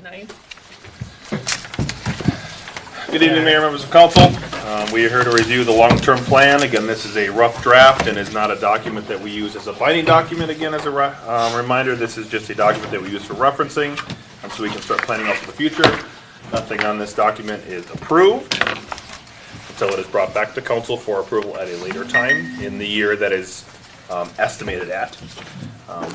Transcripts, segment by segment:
9th. Good evening, Mayor, members of council. We are here to review the long-term plan. Again, this is a rough draft and is not a document that we use as a binding document. Again, as a reminder, this is just a document that we use for referencing, so we can start planning out for the future. Nothing on this document is approved until it is brought back to council for approval at a later time in the year that is estimated at.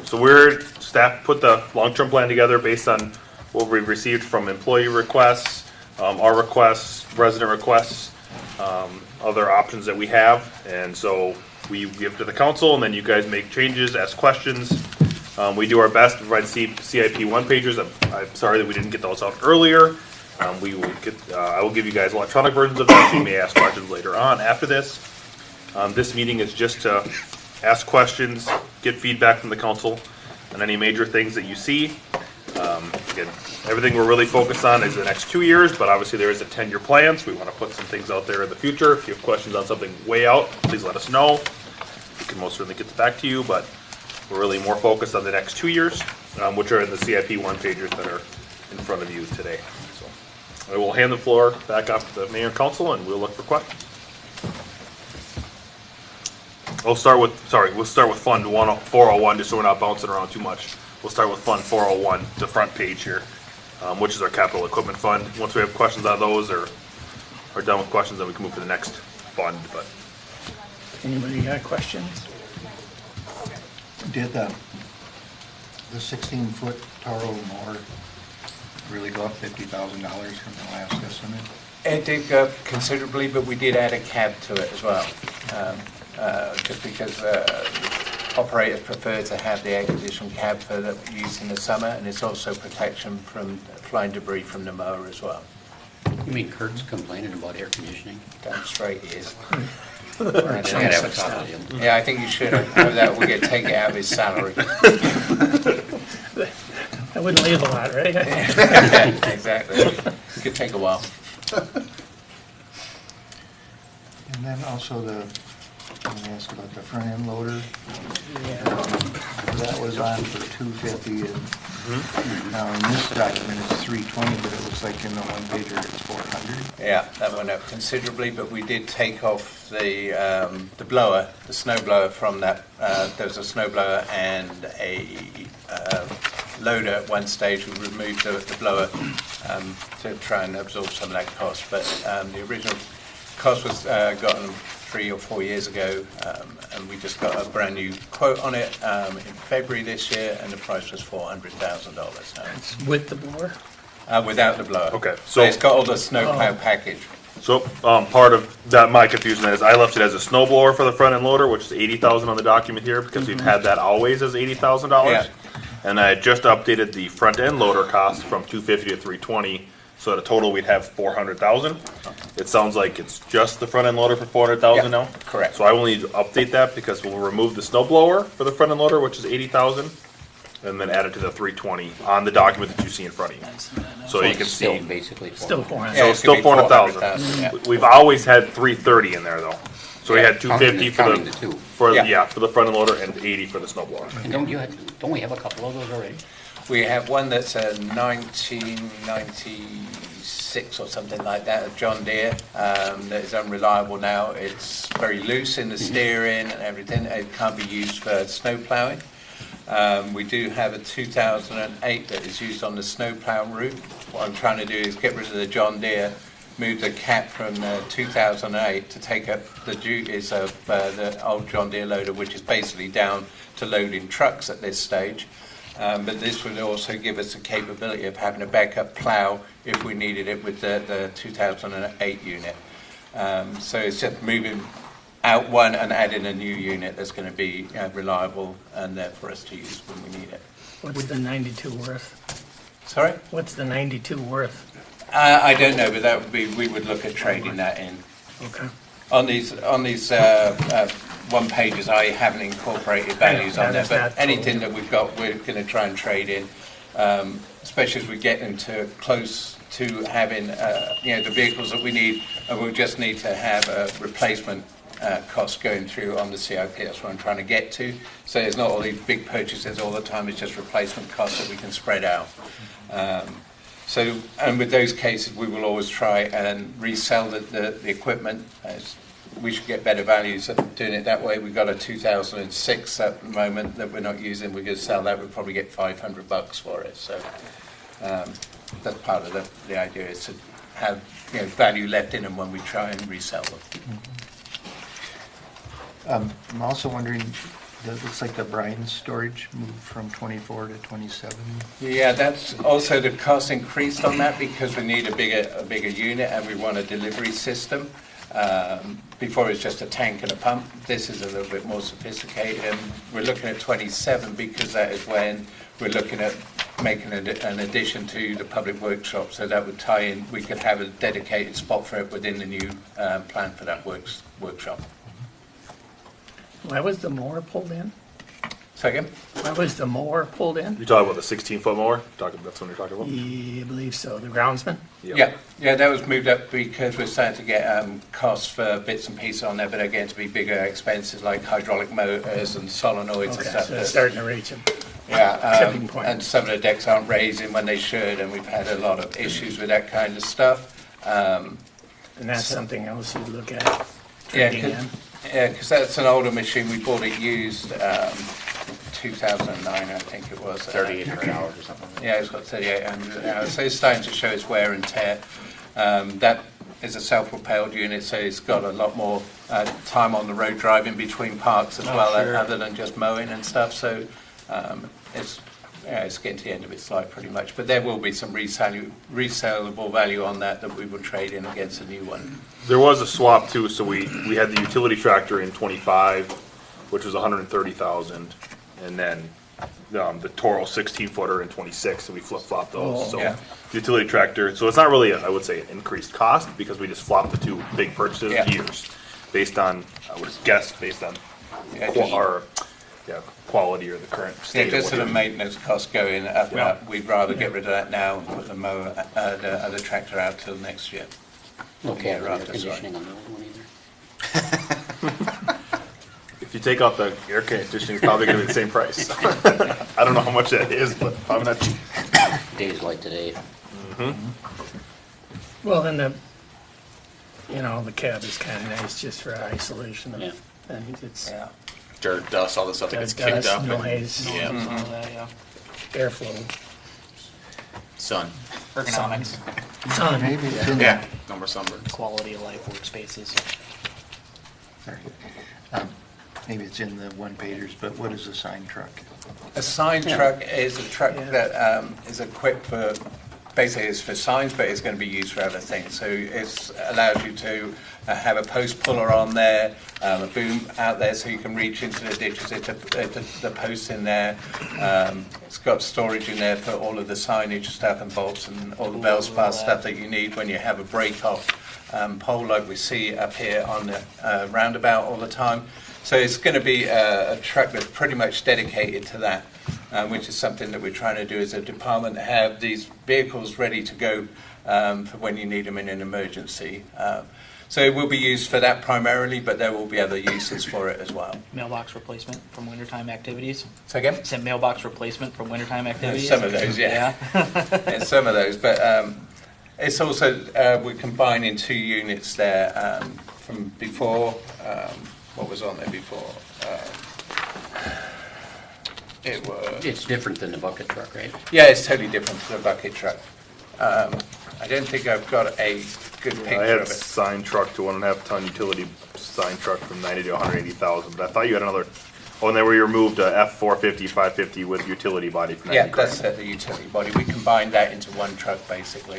So staff put the long-term plan together based on what we've received from employee requests, our requests, resident requests, other options that we have, and so we give to the council, and then you guys make changes, ask questions. We do our best to provide CIP one-pagers. I'm sorry that we didn't get those out earlier. We will get. I will give you guys electronic versions of that. You may ask questions later on after this. This meeting is just to ask questions, get feedback from the council on any major things that you see. Again, everything we're really focused on is the next 2 years, but obviously there is a 10-year plan, so we want to put some things out there in the future. If you have questions on something way out, please let us know. We can most certainly get back to you, but we're really more focused on the next 2 years, which are in the CIP one-pagers that are in front of you today. So I will hand the floor back up to the mayor and council, and we'll look for questions. We'll start with Fund 401, just so we're not bouncing around too much. We'll start with Fund 401, the front page here, which is our capital equipment fund. Once we have questions on those or are done with questions, then we can move to the next fund. But Anybody got questions? Did the 16-foot Toro mower really go up $50,000 from the last estimate? It did go up considerably, but we did add a cab to it as well, just because operators prefer to have the air-conditioned cab for the use in the summer, and it's also protection from flying debris from the mower as well. You mean Kurt's complaining about air conditioning? Damn straight he is. I gotta have a talk with him. Yeah, I think you should have that. We're going to take it out of his salary. I wouldn't leave a lot, right? Yeah, exactly. It could take a while. And then also I'm going to ask about the front end loader. Yeah. That was on for $250, and now in this document it's $320, but it looks like in the one pager it's $400. Yeah, that went up considerably, but we did take off the blower, the snow blower from that. There was a snow blower and a loader at one stage. We removed the blower to try and absorb some of that cost, but the original cost was gotten 3 or 4 years ago, and we just got a brand new quote on it in February this year, and the price was $400,000. It's with the blower? Without the blower. Okay, so it's got all the snowplow package. So part of that, my confusion is I left it as a snow blower for the front end loader, which is $80,000 on the document here, because we've had that always as $80,000. Yeah. And I just updated the front end loader cost from $250 to $320. So at a total, we'd have $400,000. It sounds like it's just the front end loader for $400,000 now. Correct. So I will need to update that because we'll remove the snow blower for the front end loader, which is $80,000, and then add it to the $320 on the document that you see in front of you. So you can it's still see. basically Still 400. So Yeah, it's still it could be $400,000. yeah. We've always had $330 in there though. So we Yeah, had $250 counting the two. for Yeah. the front end loader and $80 for the snow blower. And don't we have a couple of those already? We have one that's a 1996 or something like that, a John Deere, that is unreliable now. It's very loose in the steering and everything. It can't be used for snow ploughing. We do have a 2008 that is used on the snow plough route. What I'm trying to do is get rid of the John Deere, move the cat from 2008 to take up the duties of the old John Deere loader, which is basically down to loading trucks at this stage. But this would also give us the capability of having a backup plough if we needed it with the 2008 unit. So it's just moving out one and adding a new unit that's going to be reliable and there for us to use when we need it. What's the 92 worth? Sorry? What's the 92 worth? I don't know, but that would be, we would look at trading that in. Okay. On these one pages, I haven't incorporated values on there, but anything that we've got, we're going to try and trade in, especially as we get into close to having, the vehicles that we need, and we'll just need to have a replacement cost going through on the CIP. That's what I'm trying to get to. So there's not all these big purchases all the time. It's just replacement costs that we can spread out. So, and with those cases, we will always try and resell the equipment. As we should get better values of doing it that way. We've got a 2006 at the moment that we're not using. We're going to sell that. We'll probably get $500 for it. So that's part of the idea, is to have value left in them when we try and resell them. I'm also wondering, it looks like the brine storage moved from 24 to 27. Yeah, that's also the cost increased on that because we need a bigger unit and we want a delivery system. Before it's just a tank and a pump. This is a little bit more sophisticated, and we're looking at 27 because that is when we're looking at making an addition to the public workshop. So that would tie in. We could have a dedicated spot for it within the new plan for that workshop. Why was the mower pulled in? Second. Why was the mower pulled in? You talking about the 16-foot mower? That's what you're talking about? Yeah, I believe so. The groundsman? Yeah, that was moved up because we're starting to get costs for bits and pieces on there, but they're getting to be bigger expenses like hydraulic motors and solenoids and Okay, stuff. so it's starting to reach a tipping point. And some of the decks aren't raising when they should, and we've had a lot of issues with that kind of stuff. And that's something else you look at Yeah, trading in. because that's an older machine. We bought it used 2009, I think it was. 3,800 hours or something. Yeah, it's got 3,800 hours. So it's starting to show its wear and tear. That is a self-propelled unit, so it's got a lot more time on the road driving between parks as well, sure. other than just mowing and stuff. So it's getting to the end of its life pretty much. But there will be some resellable value on that we will trade in against a new one. There was a swap too, so we had the utility tractor in 25, which was 130,000, and then the Toro 16-footer in 26, so we flip-flopped those. Oh, So yeah. the utility tractor, so it's not really, I would say, an increased cost, because we just flopped the two big purchases Yeah. years, based on, I would guess, based on Yeah, quality or the current Yeah, state. just of sort of what maintenance costs going up and Yeah. up. We'd rather get rid of that now and put the other tractor out till next year. Okay, Yeah, air right, that's conditioning on the old one either. If you take out the air conditioning, it's probably going to be the same price. I don't know how much that is, but probably not cheap. Days like today. Well, then the cab is kind of nice just for isolation of Yeah. things. It's Yeah. Dirt, dust, all the stuff that gets kicked dust, up. and- noise, Yeah. All that, yeah. airflow. Sun. Ergonomics, Sun. Maybe it's in Yeah. Number sunburn. quality of life, workspaces. maybe it's in the one-pagers, but what is a sign truck? A sign truck is a truck Yeah. that is equipped for, basically it's for signs, but it's going to be used for other things. So it allows you to have a post puller on there, a boom out there so you can reach into the ditches, the posts in there. It's got storage in there for all of the signage stuff and bolts and all the bell spar stuff that you need when you have a break-off pole like we see up here on the roundabout all the time. So it's going to be a truck that's pretty much dedicated to that, which is something that we're trying to do as a department, have these vehicles ready to go for when you need them in an emergency. So it will be used for that primarily, but there will be other uses for it as well. Mailbox replacement from wintertime activities. So again? Is it mailbox replacement from wintertime activities? Some of those, yeah. Yeah, some of those, but it's also, we're combining two units there from before. What was on there before? It was. It's different than the bucket truck, right? Yeah, it's totally different to the bucket truck. I don't think I've got a good I picture had of it. sign truck to 1.5 ton utility sign truck from 90 to 180,000, but I thought you had another. Oh, and then we removed a F450, 550 with utility body for 90 Yeah, grand. that's the utility body. We combined that into one truck, basically.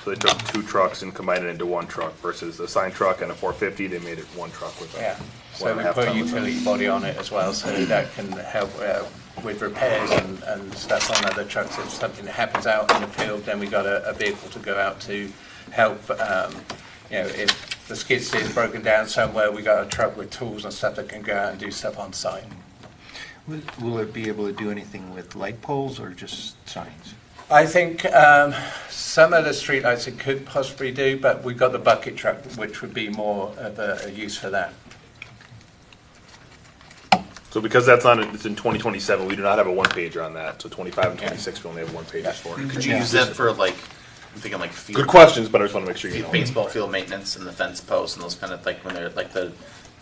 So they took two trucks and combined it into one truck versus a sign truck and a 450. They made it one truck with a Yeah. So we 1.5 put a ton. utility body on it as well, so that can help with repairs and stuff on other trucks. If something happens out in the field, then we got a vehicle to go out to help. If the skid steer is broken down somewhere, we got a truck with tools and stuff that can go out and do stuff on site. Will it be able to do anything with light poles or just signs? I think some of the streetlights it could possibly do, but we've got the bucket truck, which would be more of a use for that. So because that's on, it's in 2027, we do not have a one pager on that. So 25 and 26, we only have one pagers for it. Could you use that for like I'm thinking like field, Good questions, but I just want to make sure you know. baseball field maintenance and the fence posts and those kind of, like when they're like the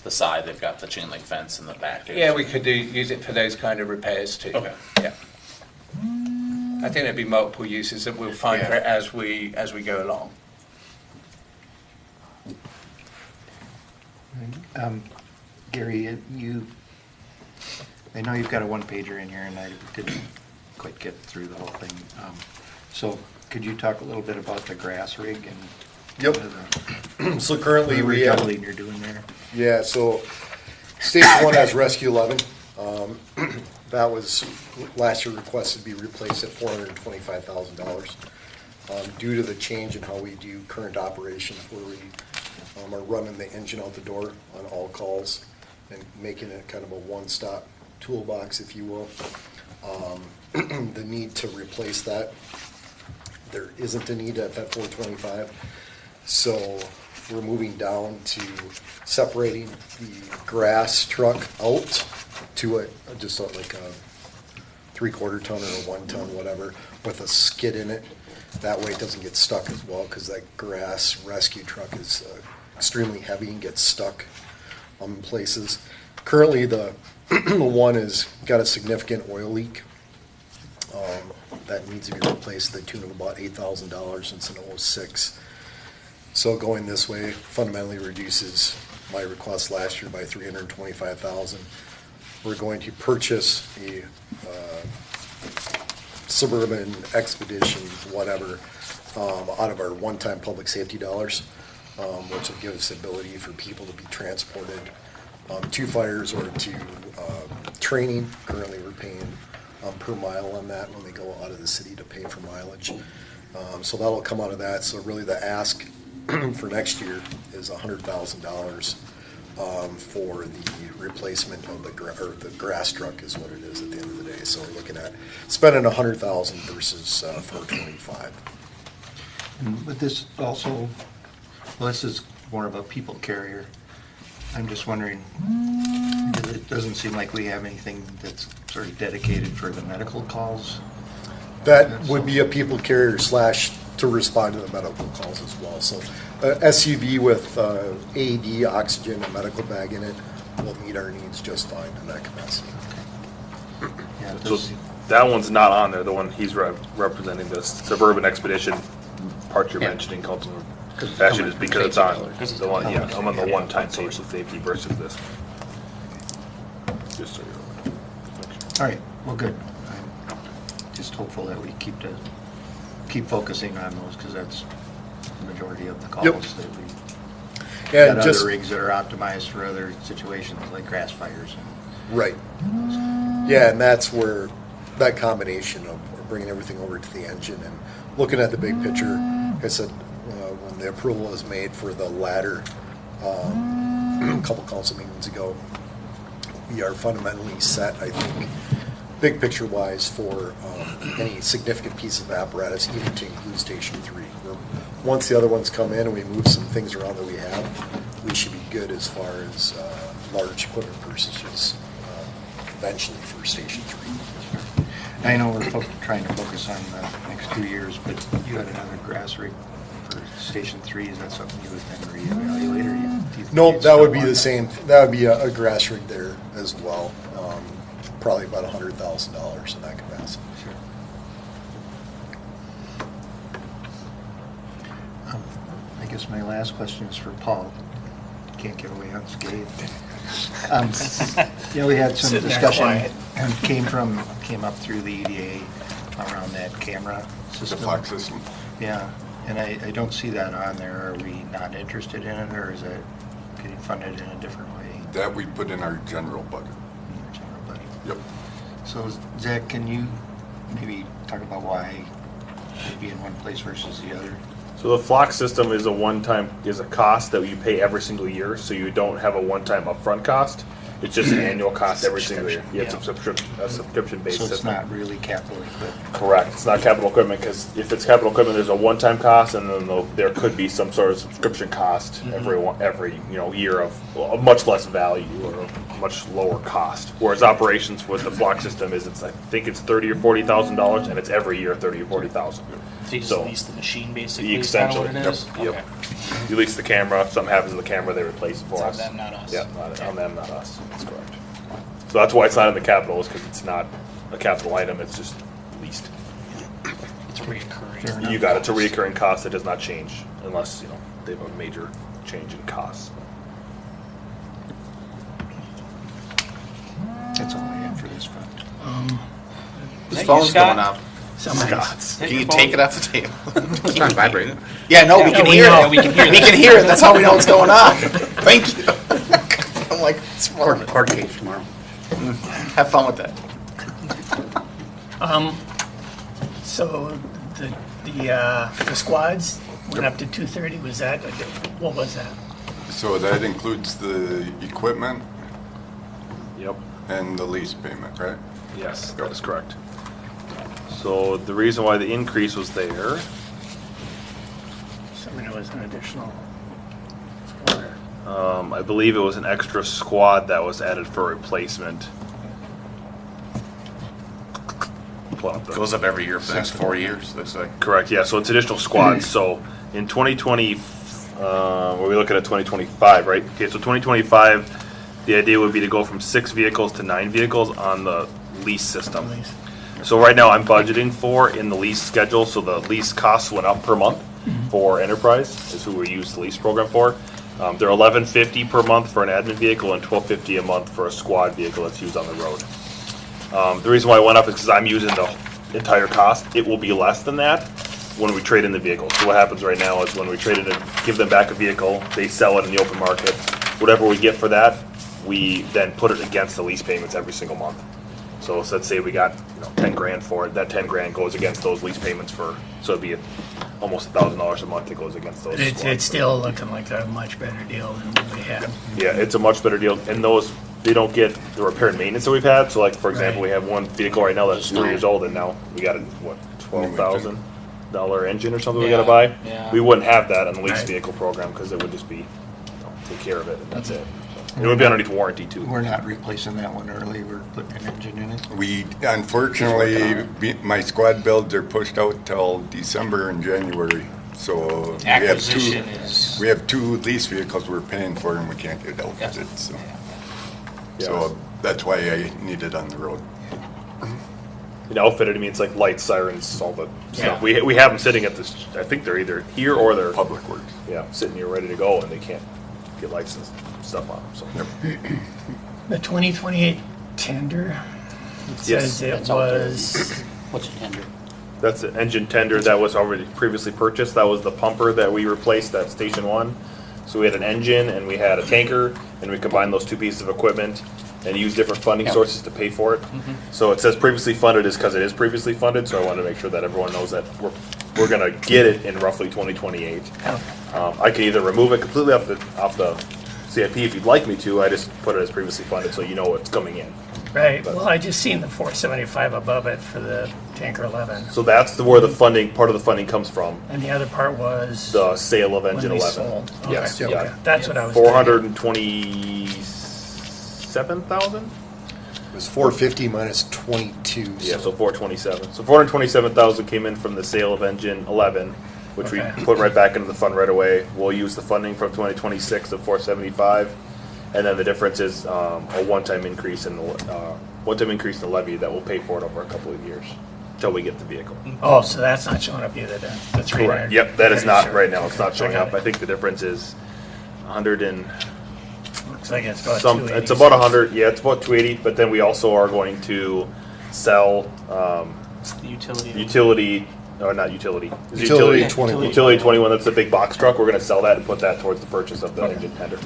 side, they've got the chain link fence in the back. Yeah, we could use it for those kind of repairs too. Okay. Yeah. I think there'd be multiple uses that we'll find for it as we go along. Gary, I know you've got a one-pager in here, and I didn't quite get through the whole thing. So could you talk a little bit about the grass rig and? Yep. So currently we have, Remodeling you're doing there? yeah, so stage one has Rescue 11. That was last year requested to be replaced at $425,000. Due to the change in how we do current operations, where we are running the engine out the door on all calls and making it kind of a one-stop toolbox, if you will. The need to replace that, there isn't a need at that 425. So we're moving down to separating the grass truck out to just like a 3/4 ton or a 1 ton, whatever, with a skid in it. That way it doesn't get stuck as well, because that grass rescue truck is extremely heavy and gets stuck in places. Currently, the one has got a significant oil leak that needs to be replaced to the tune of about $8,000 since an 06. So going this way fundamentally reduces my request last year by $325,000. We're going to purchase a Suburban Expedition, whatever, out of our one-time public safety dollars, which will give us the ability for people to be transported to fires or to training. Currently, we're paying per mile on that when they go out of the city to pay for mileage. So that'll come out of that. So really the ask for next year is $100,000 for the replacement of the grass truck is what it is at the end of the day. So we're looking at spending $100,000 versus $425,000. But this also, well, this is more of a people carrier. I'm just wondering, it doesn't seem like we have anything that's sort of dedicated for the medical calls. That would be a people carrier / to respond to the medical calls as well. So SUV with AED, oxygen, and medical bag in it will meet our needs just fine in that capacity. Yeah, it So does- that one's not on there, the one he's representing, the Suburban Expedition part you're Yeah. mentioning, Councilman. Because Actually, it's because it's on, $8,000. the one, yeah, I'm on the Yeah. one-time social safety versus this. Just so you're aware. All right, well, good. I'm just hopeful that we keep focusing on those, because that's the majority of the calls Yep. that we And got just other rigs that are optimized for other situations like grass fires. right. Yeah, and that's where that combination of bringing everything over to the engine and looking at the big picture. Like I said, when the approval was made for the ladder a couple council meetings ago, we are fundamentally set, I think, big picture wise, for any significant piece of apparatus, even to include Station 3. Once the other ones come in and we move some things around that we have, we should be good as far as large equipment purchases eventually for Station 3. I know we're trying to focus on the next 2 years, but you had another grass rig for Station 3. Is that something you would then reevaluate, or do you think Nope, you'd that still would be want the that? same. That would be a grass rig there as well. Probably about $100,000 in that capacity. Sure. I guess my last question is for Paul. Can't get away unscathed. We had some Sitting there discussion quiet. came up through the EDA around that camera The system. flag system. Yeah, and I don't see that on there. Are we not interested in it, or is it getting funded in a different way That we put in our general budget. in your general budget? Yep. So Zach, can you maybe talk about why it'd be in one place versus the other? So the flock system is a cost that you pay every single year, so you don't have a one-time upfront cost. It's just an annual cost every single year. Yeah, it's a subscription-based So it's system. not really capital equipment. Correct. It's not capital equipment, because if it's capital equipment, there's a one-time cost, and then there could be some sort of subscription cost every year of much less value or much lower cost. Whereas operations with the block system is, I think it's $30,000 or $40,000, and it's every year $30,000 or $40,000. So you just So- lease the machine basically? Is Essentially, kinda what it is? yep. Okay. You lease the camera, if something happens to the camera, they replace it for It's on us. them, not us. Yeah, on them, not us. That's correct. So that's why it's not in the capital, is because it's not a capital item, it's just leased. It's reoccurring. You got it, it's a recurring cost that does not change unless, they have a major change in costs. That's all I have for this fund. His Thank you, phone's Scott. going off. Scott's. Can you take it off the table? It's on vibrating. Yeah, no, we can we hear know, it. we can hear We that. can hear it. That's how we know what's going on. Thank you. I'm like, smart. Court case tomorrow. Have fun with that. So the squads went up to 230, was that, what was that? So that includes the equipment Yep. and the lease payment, right? Yes, that is correct. So the reason why the increase was there, So I mean, it was an additional squad. I believe it was an extra squad that was added for replacement. Pull up the- Goes up every year for the next 4 years, looks like. Correct, yeah, so it's additional squads. So in 2020, we're looking at 2025, right? Okay, so 2025, the idea would be to go from 6 vehicles to 9 vehicles on the lease system. Lease. So right now I'm budgeting for in the lease schedule, so the lease costs went up per month for Enterprise, is who we use the lease program for. They're $11.50 per month for an admin vehicle and $12.50 a month for a squad vehicle that's used on the road. The reason why it went up is because I'm using the entire cost. It will be less than that when we trade in the vehicle. So what happens right now is when we trade it in, give them back a vehicle, they sell it in the open market. Whatever we get for that, we then put it against the lease payments every single month. So let's say we got 10 grand for it. That 10 grand goes against those lease payments so it'd be almost $1,000 a month that goes against those. But it's squads. still looking like a much better deal than what we had. Yeah, it's a much better deal, and they don't get the repair and maintenance that we've had. So, like for example, Right. we have one vehicle right now that's 3 years old, and now we got a $12,000 engine or something we got to buy. Yeah. We wouldn't have that on the lease Right. vehicle program because it would just be take care of it, and that's it. And it would be underneath warranty too. We're not replacing that one early, we're putting an engine in it. We, unfortunately, my squad builds are pushed out till December and January. So Acquisition is. we have 2 lease vehicles we're paying for and we can't get it Yeah. outfitted, so. Yeah. So that's why I need it on the road. Outfitted, I mean, it's like lights, sirens, all the stuff. Yeah. We have them sitting at this. I think they're either here or they're Public Works. sitting here ready to go, and they can't get lights and stuff on them. So. The 2028 tender, it Yes. says it That's out there. was, What's a tender? That's the engine tender that was already previously purchased. That was the pumper that we replaced at Station 1. So we had an engine and we had a tanker, and we combined those 2 pieces of equipment and used different funding Yeah. sources to pay for it. So it says previously funded is because it is previously funded, so I wanted to make sure that everyone knows that we're gonna get it in roughly 2028. I can either remove it completely off the CIP if you'd like me to. I just put it as previously funded so you know what's coming in. right, well, I just seen the 475 above it for the tanker 11. So that's where the funding, part of the funding comes from. And the other part was The sale of when engine they 11. sold. Yes, Okay, yeah. okay. That's what I was. 427,000? It was 450 minus 22. Yeah, so 427. So 427,000 came in from the sale of engine 11, which Okay. we put right back into the fund right away. We'll use the funding from 2026 of 475, and then the difference is a one-time increase in the levy that will pay for it over a couple of years until we get the vehicle. Oh, so that's not showing up either then, the 300. Correct. Yep, that is not Sure. right now. It's not Okay, showing got up. it. I think the difference is 100 and Looks like it's about some. 280. It's about 100. Yeah, it's about 280. But then we also are going to sell The utility. utility, or not utility. Is it Utility 21. Utility 21. That's the big box truck. We're going to sell that and put that towards the purchase of the engine tender.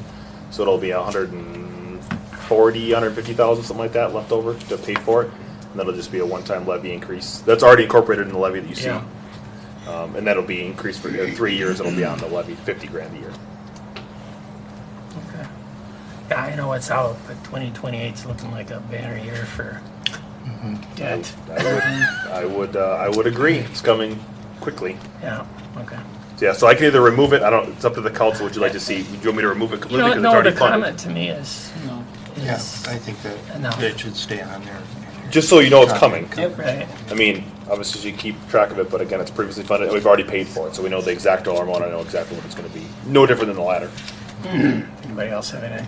So it'll be 140, 150,000, something like that, left over to pay for it. And that'll just be a one-time levy increase. That's already incorporated in the levy that you see. Yeah. And that'll be increased for 3 years. It'll be on the levy, 50 grand a year. Okay. Yeah, I know it's out, but 2028's looking like a banner year for debt. I would agree. It's coming quickly. Yeah, okay. So, yeah, so I can either remove it. I don't. It's up to the council. Would you like to see? Do you want me to remove it You completely know, because no, it's already the funded? comment to me is, Yeah, is I think that enough. it should stay on there. Just so you know it's coming. Right. I mean, obviously you keep track of it, but again, it's previously funded, and we've already paid for it, so we know the exact dollar amount, I know exactly what it's gonna be. No different than the ladder. Anybody else have any?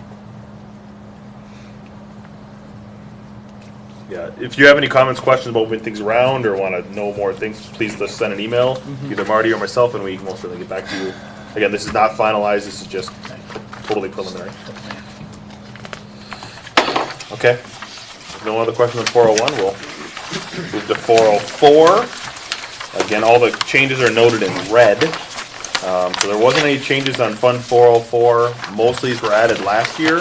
Yeah, if you have any comments, questions about moving things around, or wanna know more things, please just send an email, either Marty or myself, and we can most certainly get back to you. Again, this is not finalized, this is just totally preliminary. Okay, if no other questions on 401, we'll move to 404. Again, all the changes are noted in red. So there wasn't any changes on Fund 404. Most of these were added last year.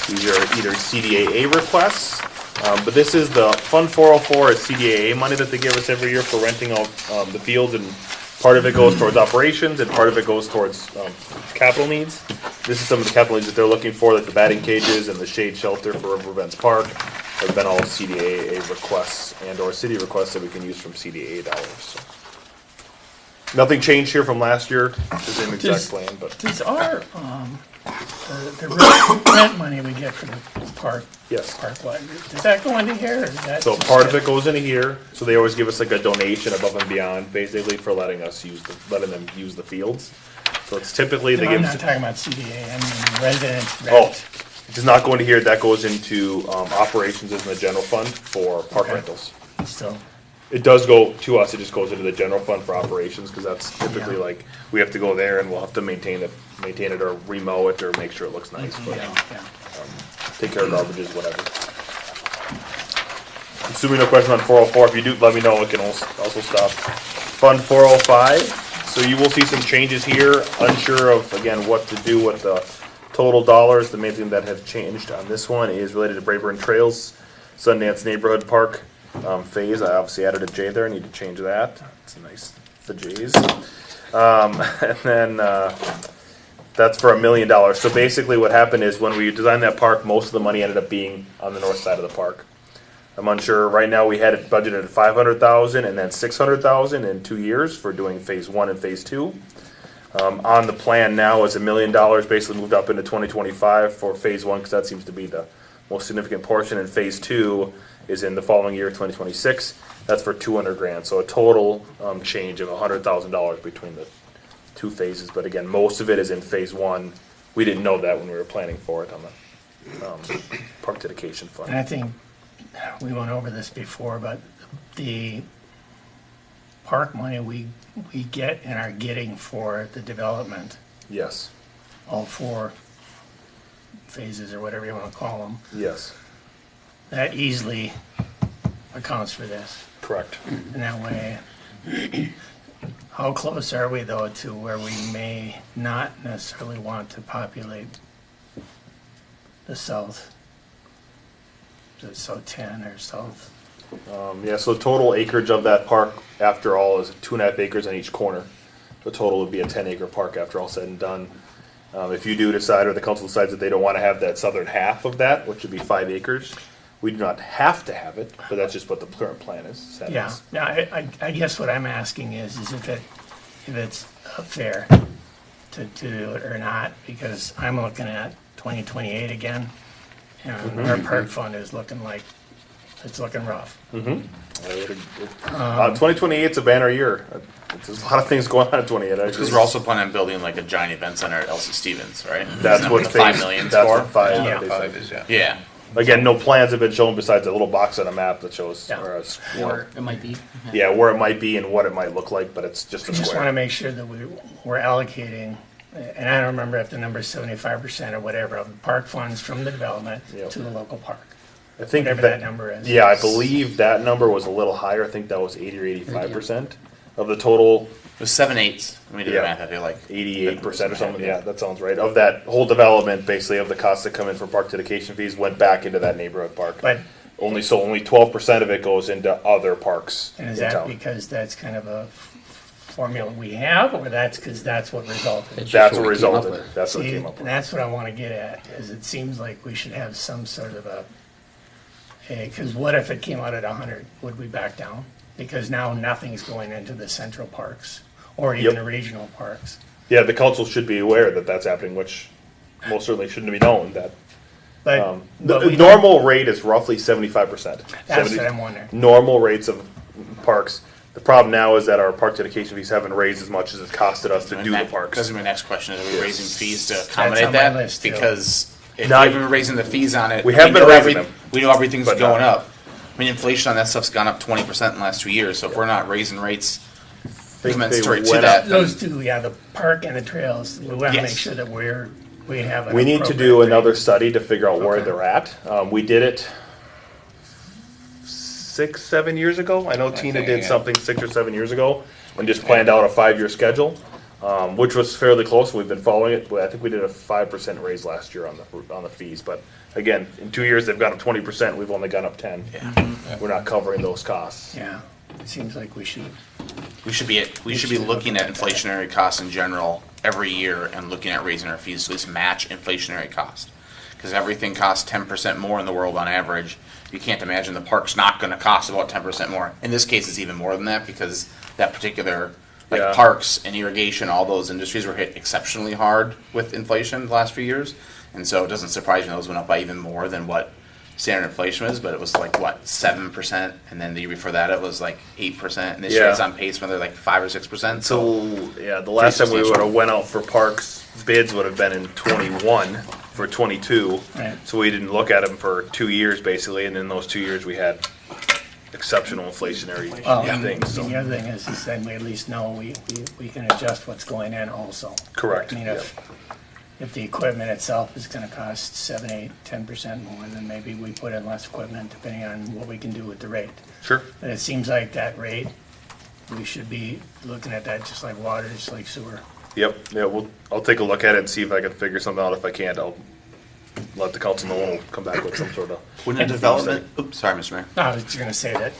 These are either CDAA requests, but this is the Fund 404 is CDAA money that they give us every year for renting out the fields, and part of it goes towards operations and part of it goes towards capital needs. This is some of the capital needs that they're looking for, like the batting cages and the shade shelter for River Bends Park. Have been all CDAA requests and or city requests that we can use from CDAA dollars. So. Nothing changed here from last year. It's the same exact plan, but Does our, the rent money we get for the park, yes. park lot, does that go into here, or is that? So part of it goes into here. So they always give us like a donation above and beyond, basically, for letting them use the fields. So it's typically they No, give I'm us. not talking about CDA, I mean residents Oh, rent. it does not go into here. That goes into operations in the general fund for park Okay. rentals. Still, It does go to us. It just goes into the general fund for operations because that's typically Yeah. like we have to go there and we'll have to maintain it or remow it or make sure it looks nice. But yeah, yeah. take care of garbages, whatever. Assuming no question on 404. If you do, let me know. We can also stop. Fund 405. So you will see some changes here. Unsure of again what to do with the total dollars. The main thing that have changed on this one is related to Brayburn Trails, Sundance Neighborhood Park phase. I obviously added a J there. I need to change that. It's nice, the J's. And then that's for $1 million. So basically what happened is when we designed that park, most of the money ended up being on the north side of the park. I'm unsure. Right now we had it budgeted at $500,000 and then $600,000 in 2 years for doing phase 1 and phase 2. On the plan now is $1 million basically moved up into 2025 for phase 1 because that seems to be the most significant portion, and phase 2 is in the following year, 2026. That's for $200,000. So a total change of $100,000 between the two phases. But again, most of it is in phase 1. We didn't know that when we were planning for it on the park dedication fund. And I think we went over this before, but the park money we get and are getting for the development, Yes, all 4 phases or whatever you want to call them, yes, that easily accounts for this. correct. And that way, how close are we though to where we may not necessarily want to populate the south? The south 10 or south? Yeah, so total acreage of that park after all is 2.5 acres on each corner. The total would be a 10-acre park after all said and done. If you do decide, or the council decides that they don't want to have that southern half of that, which would be 5 acres, we do not have to have it, but that's just what the current plan is. Yeah, now, I guess what I'm asking is if it's fair to do it or not, because I'm looking at 2028 again, and our park fund is looking like, it's looking rough. 2028 is a banner year. There's a lot of things going on in 28. Because we're also planning on building like a giant event center at Elsie Stevens, right? That's Isn't what that what the $5 phase- million's that's for? what five- Yeah. they said. Yeah. Again, no plans have been shown besides a little box on a map that shows Yeah. where Or it might be. yeah, where it might be and what it might look like, but it's just a I just want to square. make sure that we're allocating, and I don't remember if the number is 75% or whatever, of the park funds from the development Yep. to the local park. I think Whatever that number is. Yeah, I believe that number was a little higher. I think that was 80 or 85% of the total. It was 7/8. Let me do the Yeah. math. I feel like 88% or something. Yeah, that sounds right. Of that whole development, basically, of the costs that come in from park dedication fees, went back into that neighborhood park. But, Only 12% of it goes into other parks and is in that town. because that's kind of a formula we have, or that's because that's what resulted? It's just That's what we came up resulted. with. That's what See, came up and with. that's what I want to get at, is it seems like we should have some sort of because what if it came out at 100? Would we back down? Because now nothing's going into the central parks, or even Yep. the regional parks. Yeah, the council should be aware that that's happening, which most certainly shouldn't be known. That But The we don't- normal rate is roughly 75%. That's what I'm wondering. Normal rates of parks. The problem now is that our park dedication fees haven't raised as much as it's costed us to And do the that- parks. That's my next question, is are we raising fees to on accommodate my that? list, too. Because if Not- we've been raising the fees on it. We have been know raising them. We know everything's But going not- up. I mean, inflation on that stuff's gone up 20% in the last 2 years, so if we're not raising rates Think they commensurate to went that. up. Those two, yeah, the park and the trails, we want to Yes. make sure that we have an We need to appropriate do rate. another study to figure out where Okay. they're at. We did it 6, 7 years ago. I know Tina think, did yeah. something 6 or 7 years ago and just planned out a 5-year schedule, which was fairly close. We've been following it. I think we did a 5% raise last year on the fees. But again, in 2 years they've gone up 20%. We've only gone up 10. Yeah. We're not covering those costs. Yeah, it seems like we should. We should be looking at inflationary costs in general every year and looking at raising our fees to at least match inflationary cost. Because everything costs 10% more in the world on average. You can't imagine the park's not gonna cost about 10% more. In this case, it's even more than that because that particular, like Yeah. parks and irrigation, all those industries were hit exceptionally hard with inflation the last few years. And so it doesn't surprise me those went up by even more than what standard inflation was, but it was like, what, 7%? And then the year before that, it was like 8%. And this year Yeah. it's on pace for like 5 or 6%. So, yeah, the last time we would substantial. have went out for parks, bids would have been in '21 for '22. Right. So we didn't look at them for 2 years basically, and in those 2 years we had exceptional inflationary And things. and the So. other thing is then we at least know we can adjust what's going in also. Correct, I mean, if the equipment itself is gonna cost 7, 8, 10% more, then maybe we put in less equipment depending on what we can do with the rate. Sure. But it seems like that rate, we should be looking at that just like water, just like sewer. Yep. Yeah. I'll take a look at it and see if I can figure something out. If I can't, I'll let the council know and we'll come back with some sort of. Wouldn't a development, oops, sorry, Mr. Mayor. No, I was just gonna say that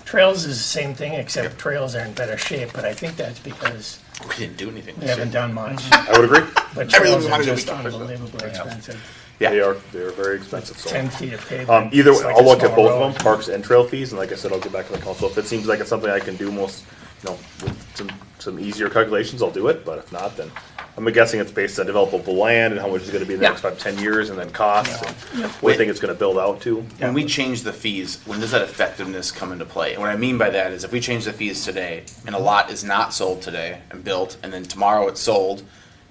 trails is the same thing, except trails are in better shape, but I think that's because We didn't do anything we this year. haven't done much. I would agree. But Everything trails we are wanted to just do, we covered. unbelievably expensive. Yeah. They are very expensive. So. 10 feet of pavement. Either it's way, like I'll a look at small both road. of them, parks and trail fees, and like I said, I'll get back to the council. If it seems like it's something I can do with some easier calculations, I'll do it, but if not, then I'm guessing it's based on developable land and how much it's gonna be in the Yeah. next 5, 10 years, and then costs, and Yeah. what I think it's gonna build out to. When we change the fees, when does that effectiveness come into play? And what I mean by that is if we change the fees today and a lot is not sold today and built, and then tomorrow it's sold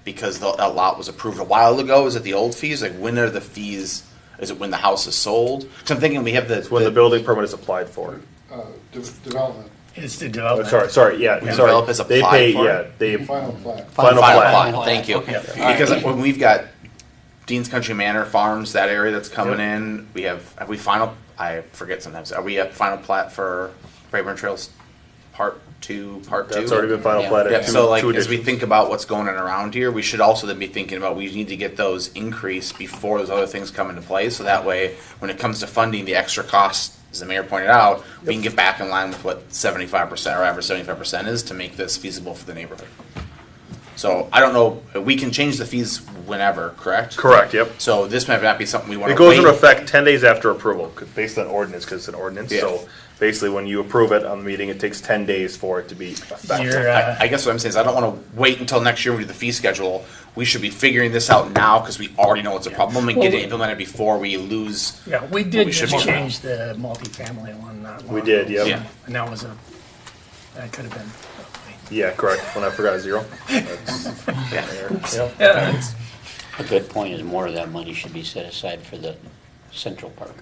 because that lot was approved a while ago, is it the old fees? Like when are the fees, is it when the house is sold? Because I'm thinking we have It's when the building permit is applied for. Development, It's the Oh, development. sorry, yeah, When sorry. developers They apply pay, for it? yeah, they, final plat. final plat. Plot, thank you. Because when we've got Dean's Country Manor Farms, that area that's coming Yep. in, have we final, I forget sometimes, are we at final plat for Rayburn Trails Part 2? That's already been final Yeah. platted. Yeah, so like, two as we additions. think about what's going on around here, we should also then be thinking about, we need to get those increased before those other things come into play, so that way, when it comes to funding the extra costs, as the mayor pointed out, we can get back in line with what 75% or average 75% is to make this feasible for the neighborhood. So, I don't know, we can change the fees whenever, correct? Correct, yep. So this might not be something we wanna It goes into wait. effect 10 days after approval, based on ordinance, because it's an ordinance, Yeah. so basically when you approve it on the meeting, it takes 10 days for it to be effective. You're, I guess what I'm saying is I don't wanna wait until next year when we do the fee schedule. We should be figuring this out now, cause we already know it's a problem and get it implemented before we lose. yeah, we did we should just be- change the multifamily one not long We did, ago. yep. Yeah. And that was that could have been. Yeah, correct, when I forgot 0. Yeah. Yep. Yeah, A good point is more of that money should be set aside for the Central Park,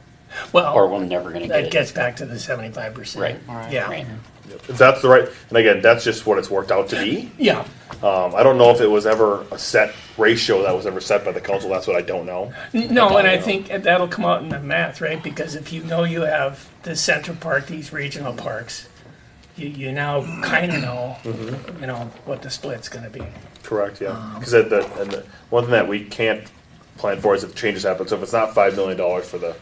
or well, we're never gonna that get it. gets back to the 75%. Right. Yeah, Right. If that's the right, and again, that's just what it's worked out to be. yeah. I don't know if it was ever a set ratio that was ever set by the council, that's what I don't know. No, and I think that'll come out in the math, right? Because if you know you have the Central Park, these regional parks, you now kind of know, you know, what the split's gonna be. Correct, yeah. Because the one thing that we can't plan for is if changes happen. So if it's not $5 million for the,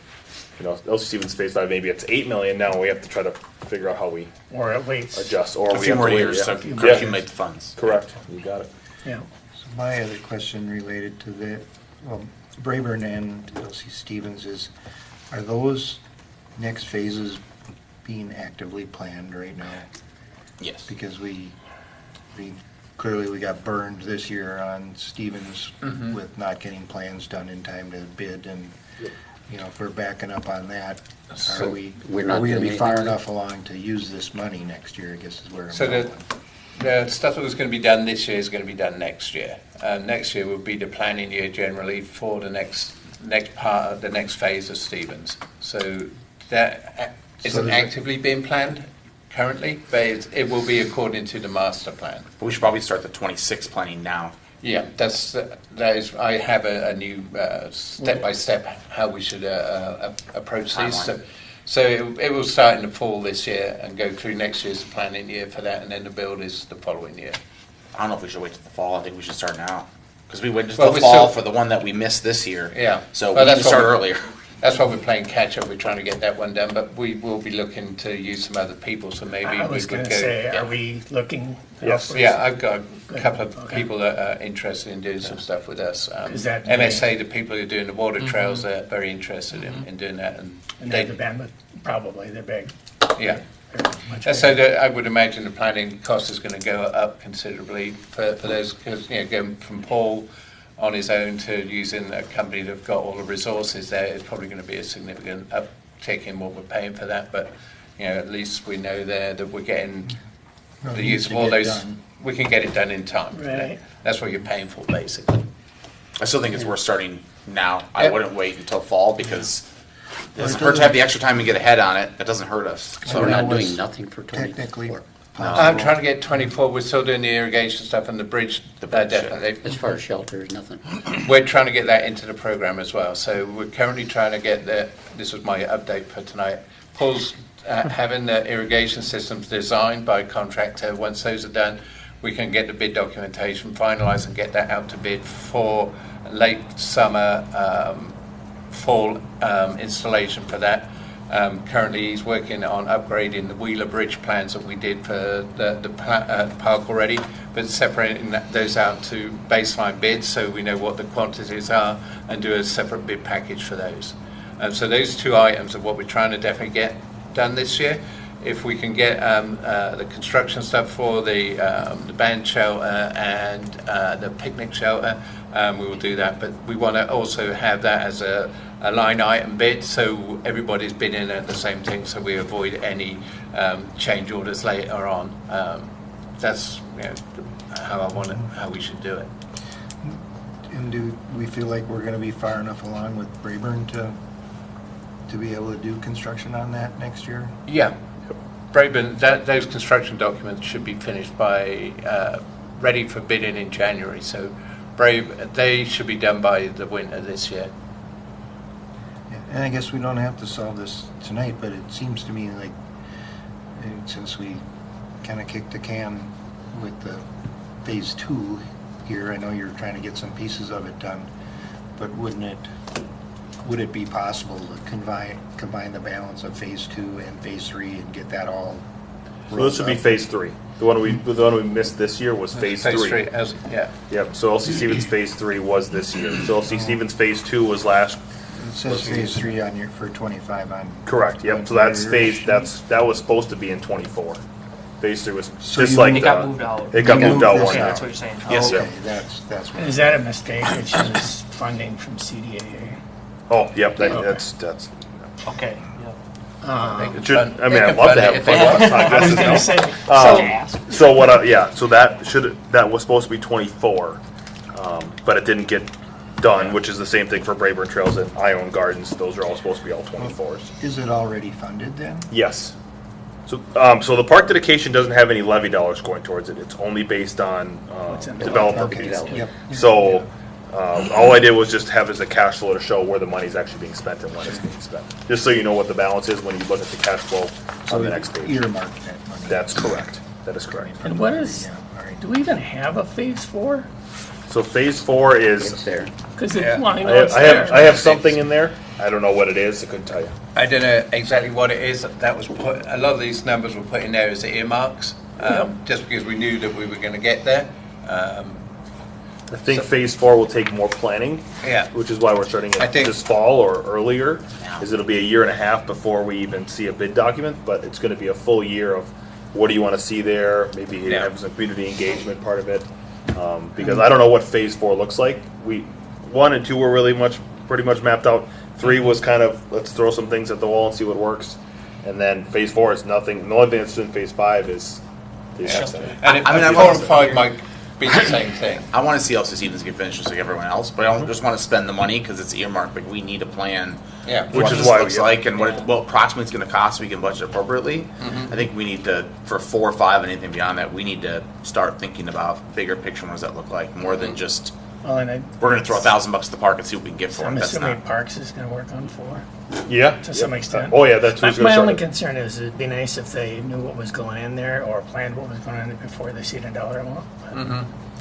LC Stevens Phase 5, maybe it's $8 million. Now we have to try to figure out how we Or at least, adjust, or A we few have more to wait. years to Yeah. accumulate the funds. Correct, you got it. yeah. So my other question related to that, well, Brayburn and LC Stevens is, are those next phases being actively planned right now? Yes. Because we clearly we got burned this year on Stevens with not getting plans done in time to bid, and, you know, if we're backing up on that, So are we we're not gonna doing be far anything? enough along to use this money next year, I guess is where I'm So going. the stuff that was going to be done this year is going to be done next year. Next year will be the planning year generally for the next part of the next phase of Stevens. So that isn't does it- actively being planned currently, but it will be according to the master plan. But we should probably start the 26 planning now. Yeah, that is. I have a new step by step how we should approach these. Timeline. So it will start in the fall this year and go through next year's planning year for that, and then the build is the following year. I don't know if we should wait till the fall. I think we should start now. Because we waited Well, till the we fall still- for the one that we missed this year. Yeah. So Well, we need to that's start what we- earlier. That's why we're playing catch up. We're trying to get that one done, but we will be looking to use some other people. So maybe I we was would gonna go. say, yeah. are we looking? Yes. Yeah, I've got a Good. couple of Okay. people that are interested in doing some stuff with us. Is that- MSA, the people who are doing the water trails, they're very interested in doing that. And they, they're the bandwidth, probably, they're big. yeah. They're much And so bigger. I would imagine the planning cost is going to go up considerably for those, because, you know, going from Paul on his own to using a company that's got all the resources there is probably going to be a significant uptick in what we're paying for that. But, you know, at least we know there that we're getting No, the it use needs of to all get those. done. We can get it done in time. Right. That's what you're paying for, basically. I still think it's worth starting now. I Yep. wouldn't wait until fall because it doesn't Well, it hurt to have the extra time and get ahead on it. That doesn't hurt us. So we're I not know doing it's nothing for Technically 24, I'm trying to get 24. We're still doing the irrigation stuff and the bridge. The bridge, yeah. Definitely. as far as shelters, nothing. We're trying to get that into the program as well. So we're currently trying to get this was my update for tonight. Paul's having the irrigation systems designed by a contractor. Once those are done, we can get the bid documentation finalised and get that out to bid for late summer, fall installation for that. Currently, he's working on upgrading the Wheeler Bridge plans that we did for the park already, but separating those out to baseline bids so we know what the quantities are and do a separate bid package for those. So those two items are what we're trying to definitely get done this year. If we can get the construction stuff for the band shelter and the picnic shelter, we will do that. But we want to also have that as a line item bid, so everybody's bidding at the same thing, so we avoid any change orders later on. That's, you know, how we should do it. And do we feel like we're gonna be far enough along with Brayburn to be able to do construction on that next year? Yeah, Braben, those construction documents should be finished by, ready for bidding in January, so they should be done by the winter this year. Yeah, and I guess we don't have to solve this tonight, but it seems to me like, since we kinda kicked the can with the phase 2 here, I know you're trying to get some pieces of it done, but would it be possible to combine the balance of phase 2 and phase 3 and get that all So this would be rolled up? phase 3. The one we missed this year was phase 3. Yeah. Yep, so LC Stevens phase 3 was this year. So LC Stevens phase 2 was last, It says phase 3 on your, for 25 on. correct, yep. So that's phase, that was supposed to be in 24. Phase 3 was So just you- like, It got moved out. it got You moved out moved one this year. That's what you're saying. Yes, sir. Okay, that's what. Is that a mistake, that she was funding from CDA? Oh, yep, Okay. that's, Okay, yeah. They can should, fund- I mean, they I'd can love fund to it have if it they funded. want. I was gonna say, So what, yeah, so that was supposed to be 24, but it didn't get done, which is the same thing for Brayburn Trails and Ione Gardens. Those are all supposed to be all 24s. Is it already funded then? Yes. So the park dedication doesn't have any levy dollars going towards it. It's only based on What's in the developer Okay, fees. yep. So all I did was just have as a cash flow to show where the money's actually being spent and when it's being spent. Just so you know what the balance is when you look at the cash flow on the next page. Earmark that money. That's correct. That is correct. and what is, Yeah, all right. do we even have a phase 4? So phase 4 It's is, there. Because Yeah. well, I know it's there. I have something in there. I don't know what it is. I couldn't tell you. I don't know exactly what it is. That was put. A lot of these numbers were put in there as earmarks, just because we knew that we were going to get there. I think phase 4 will take more planning. Yeah. Which is why we're starting I it think- this fall or earlier. Yeah. Is it'll be a year and a half before we even see a bid document, but it's going to be a full year of what do you want to see there? Maybe Yeah. have some community engagement part of it. Because I don't know what phase 4 looks like. 1 and 2 were pretty much mapped out. 3 was kind of, let's throw some things at the wall and see what works. And then phase 4 is nothing. The only thing that's in phase 5 is the accent. And it, I mean, and I've 4 also- and 5 might be the same thing. I want to see LCC seasons get finished just like everyone else, but I don't just want to spend the money because it's earmarked. Like we need a plan. Yeah. for Which what is this why looks we- like and what approximately it's going to cost. So we can budget appropriately. I think we need to for 4 or 5 and anything beyond that. We need to start thinking about bigger picture. What does that look like? More than just Well, and we're going to throw $1,000 at the park and see what we can get for I'm it. That's assuming not. Parks is gonna work on 4. Yeah. To some extent. Oh, yeah, that's who's going My to only start it. concern is it'd be nice if they knew what was going in there or planned what was going in before they see the dollar amount.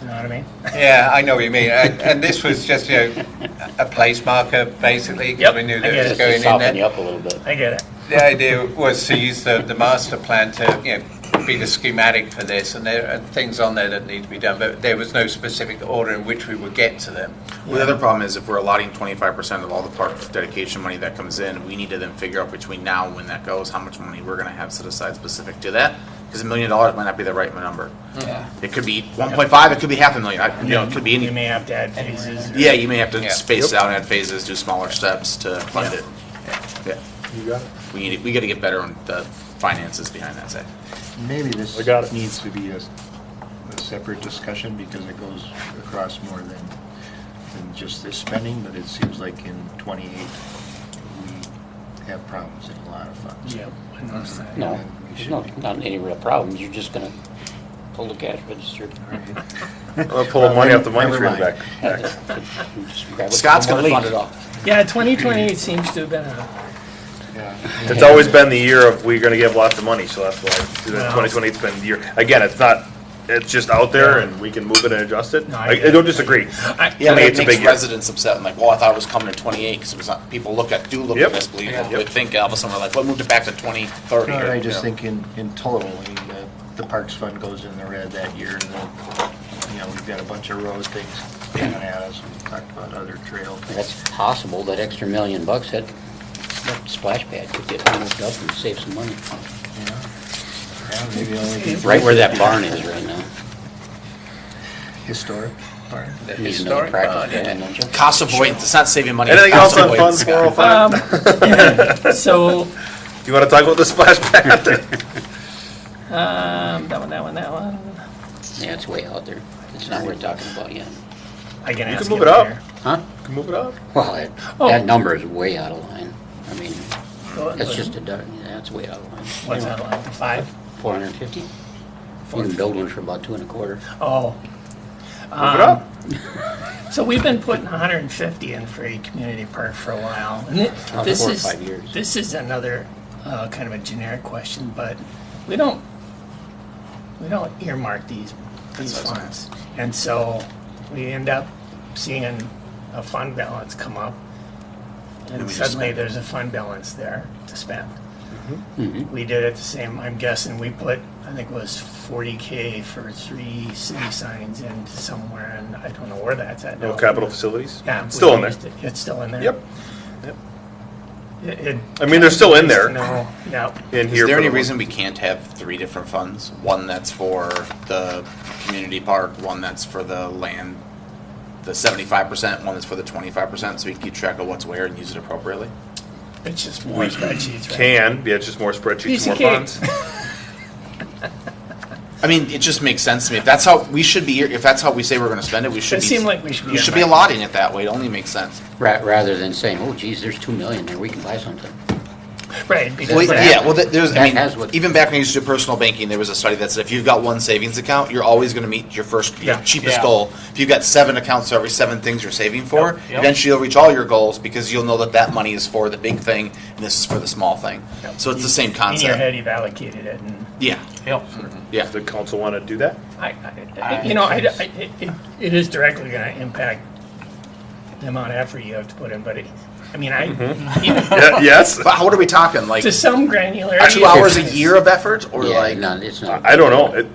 You know what I mean? Yeah, I know what you mean. And this was just, a place marker, basically, because Yep, we knew I that get it was it. Just to going in soften you there. up a little bit. I get it. The idea was to use the master plan to, be the schematic for this, and there are things on there that need to be done, but there was no specific order in which we would get to them. Well, the other problem is if we're allotting 25% of all the park dedication money that comes in, we need to then figure out between now and when that goes, how much money we're going to have set aside specific to that. Because $1 million might not be the right number. Yeah. It could be 1.5. It could be $500,000. It could be You any. may have to add phases. Yeah, you may have to Yeah. space it out and add phases, do smaller steps to fund Yeah. it. Yeah, You got it? we got to get better on the finances behind that. Say. Maybe this I got it. needs to be a separate discussion because it goes across more than just this spending, but it seems like in '28, we have problems in a lot of funds. Yep, I noticed that. No, And we there's should no, be- not any real problems. You're just gonna pull the cash register. I'm going to pull the money off the money Never tree mind. back. Just grab it Scott's from gonna one leave. fund it off. Yeah, 2028 seems to have been a, It's always been the year of we're going to give lots of money, so that's why Well- 2020's been the year. Again, it's just out there and we can move it and adjust it. No, I don't disagree. I, Yeah, To me, but it it's a makes big year. residents upset and like, well, I thought it was coming in 28 because it was not. People look at Yep. at this, believe Yep. they think all of a sudden we're like, well, moved it back to 2030. No, I just Yeah. think in total, I mean, the Parks Fund goes in the red that year, and then, we've got a bunch of road things coming at us. We talked about other trails. That's possible, that extra $1 million, that splash pad could get moved up and save some money. Yeah, maybe only Right where that barn is right now. historic part. The Needs another historic practice barn, yeah. ground, don't you? Cost avoidance. It's not saving money. Anything it's else cost on avoidance. Funds 405? so, Do you want to talk about the splash pad? that one. Yeah, it's way out there. It's not worth talking about yet. I can You ask can move him it up. later. Huh? You can move it up. Well, that number is way out of line. I mean, Go- that's just that's way out of line. What's that like, 5? 450? You can build one for about 2.25. Oh. Move it up. So we've been putting 150 in for a community park for a while. And Oh, this 4 or is, 5 years. this is another kind of a generic question, but we don't earmark these funds. And so we end up seeing a fund balance come up, and we just suddenly spend it. there's a fund balance there to spend. Mhm. We did it the same, I'm guessing we put, I think it was 40K for 3 city signs into somewhere, and I don't know where that's at now. No capital facilities? Yeah. It's still we in there. used it. It's still in there? Yep. It- I mean, they're still in nice there. to know. Yeah. In Is here. there for any the- reason we can't have 3 different funds? One that's for the community park, one that's for the land, the 75%, one that's for the 25%, so we can keep track of what's where and use it appropriately? It's just more spreadsheets, right? Can, yeah, it's just more spreadsheets, Piece more of cake. funds. I mean, it just makes sense to me. If that's how we should be, if that's how we say we're going to spend it, we should It be. seemed like we should be. We should be allotting it that way. It only makes sense. Rather than saying, oh geez, there's $2 million there, we can buy something. Right. because Well, that- yeah, well, there's, I That mean, has what- even back when I used to do personal banking, there was a study that said if you've got one savings account, you're always going to meet your Yeah. cheapest Yeah. goal. If you've got 7 accounts for every 7 things you're saving for, Yep. eventually you'll reach all your goals because you'll know that that money is for the big thing and this is for the small thing. Yep. So it's the same In your concept. head, you've allocated it, and Yeah, Yep. yeah. Does the council want to do that? it is directly going to impact the amount of effort you have to put in, but even Yeah, yes. But what are we talking? Like to some granularity. 2 hours a year of effort, or Yeah, like no, it's not. I don't know. It's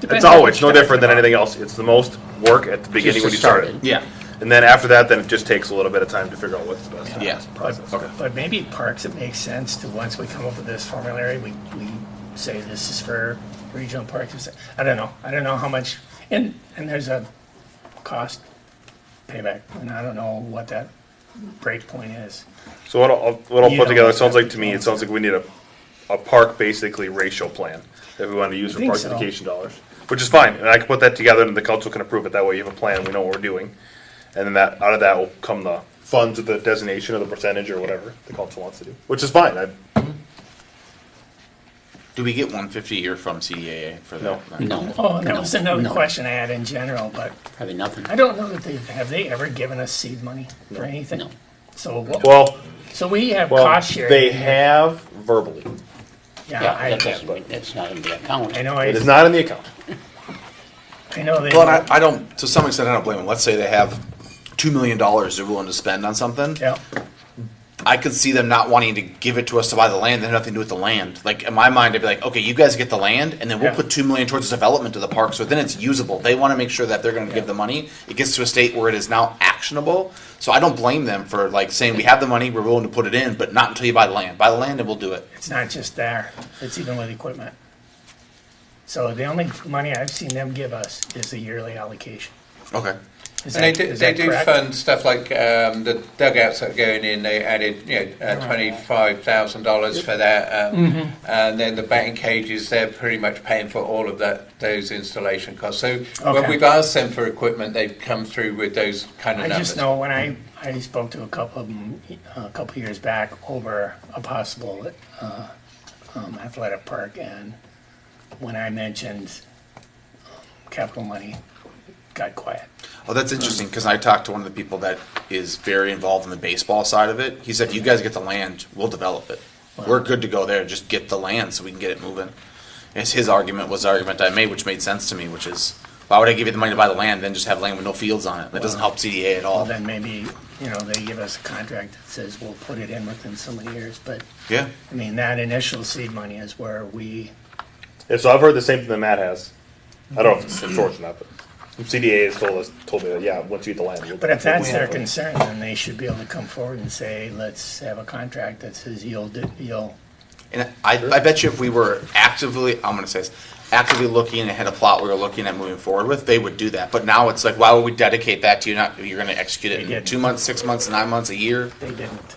Depends how always much no time different than you have. anything else. It's the most work at the beginning Just when to you start start it. it. yeah, And then after that, then it just takes a little bit of time to figure out what's the best Yeah. process. Okay. But maybe parks, it makes sense to, once we come up with this formulary, we say this is for regional parks. I don't know how much, and there's a cost payback, and I don't know what that break point is. So what I'll You put know, together, it sounds like to that- me, it sounds like we need a park basically ratio plan that we want to use for think park so. dedication dollars, which is fine. And I can put that together and the council can approve it. That way you have a plan, we know what we're doing. And then that, out of that will come the funds of the designation or the percentage or whatever the council wants to do, which is fine. Do we get 150 a year from CDAA for that? No. Oh, that was another No. question I had in general, but Probably nothing. I don't know that have they ever given us seed money for anything? No. So, so we have cost sharing. They have verbally. Yeah, Yeah, that's not in the account. I know, It is not in the account. I know they. Well, and I don't, to some extent, I don't blame them. Let's say they have $2 million they're willing to spend on something. Yeah, I could see them not wanting to give it to us to buy the land. They have nothing to do with the land. Like in my mind, I'd be like, okay, you guys get the land, and then we'll Yeah. put $2 million towards the development of the park, so then it's usable. They want to make sure that they're going to give the money. It gets to a state where it is now actionable. So I don't blame them for like saying we have the money, we're willing to put it in, but not until you buy the land. Buy the land, and we'll do it. it's not just there, it's even with equipment. So the only money I've seen them give us is a yearly allocation. Okay. Is And that- they is they that do correct? fund stuff like the dugouts that are going in. They added $25,000 for that, and then the batting cages. They're pretty much paying for all of those installation costs. So when Okay. we've asked them for equipment, they've come through with those kind of I numbers. just know when I spoke to a couple of them a couple years back over a possible athletic park, and when I mentioned capital money, got quiet. Oh, that's interesting because I talked to one of the people that is very involved in the baseball side of it. He said, "You guys get the land, we'll develop it. We're good to go there. Just get the land so we can get it moving." And his argument was the argument I made, which made sense to me, which is, why would I give you the money to buy the land, then just have land with no fields on it? That doesn't help CDA at all. Well, then maybe they give us a contract that says we'll put it in within so many years. But Yeah. I mean, that initial seed money is where we. Yeah, so I've heard the same thing that Matt has. I don't know if it's the same source or not, but CDA has told me that, yeah, once you get the land. But if that's their concern, then they should be able to come forward and say, let's have a contract that says you'll. And I bet you if we were actively, I'm going to say this, actively looking and had a plot we were looking at moving forward with, they would do that. But now it's like, why would we dedicate that to you? You're going to execute it They in didn't. 2 months, 6 months, 9 months, a year? They didn't.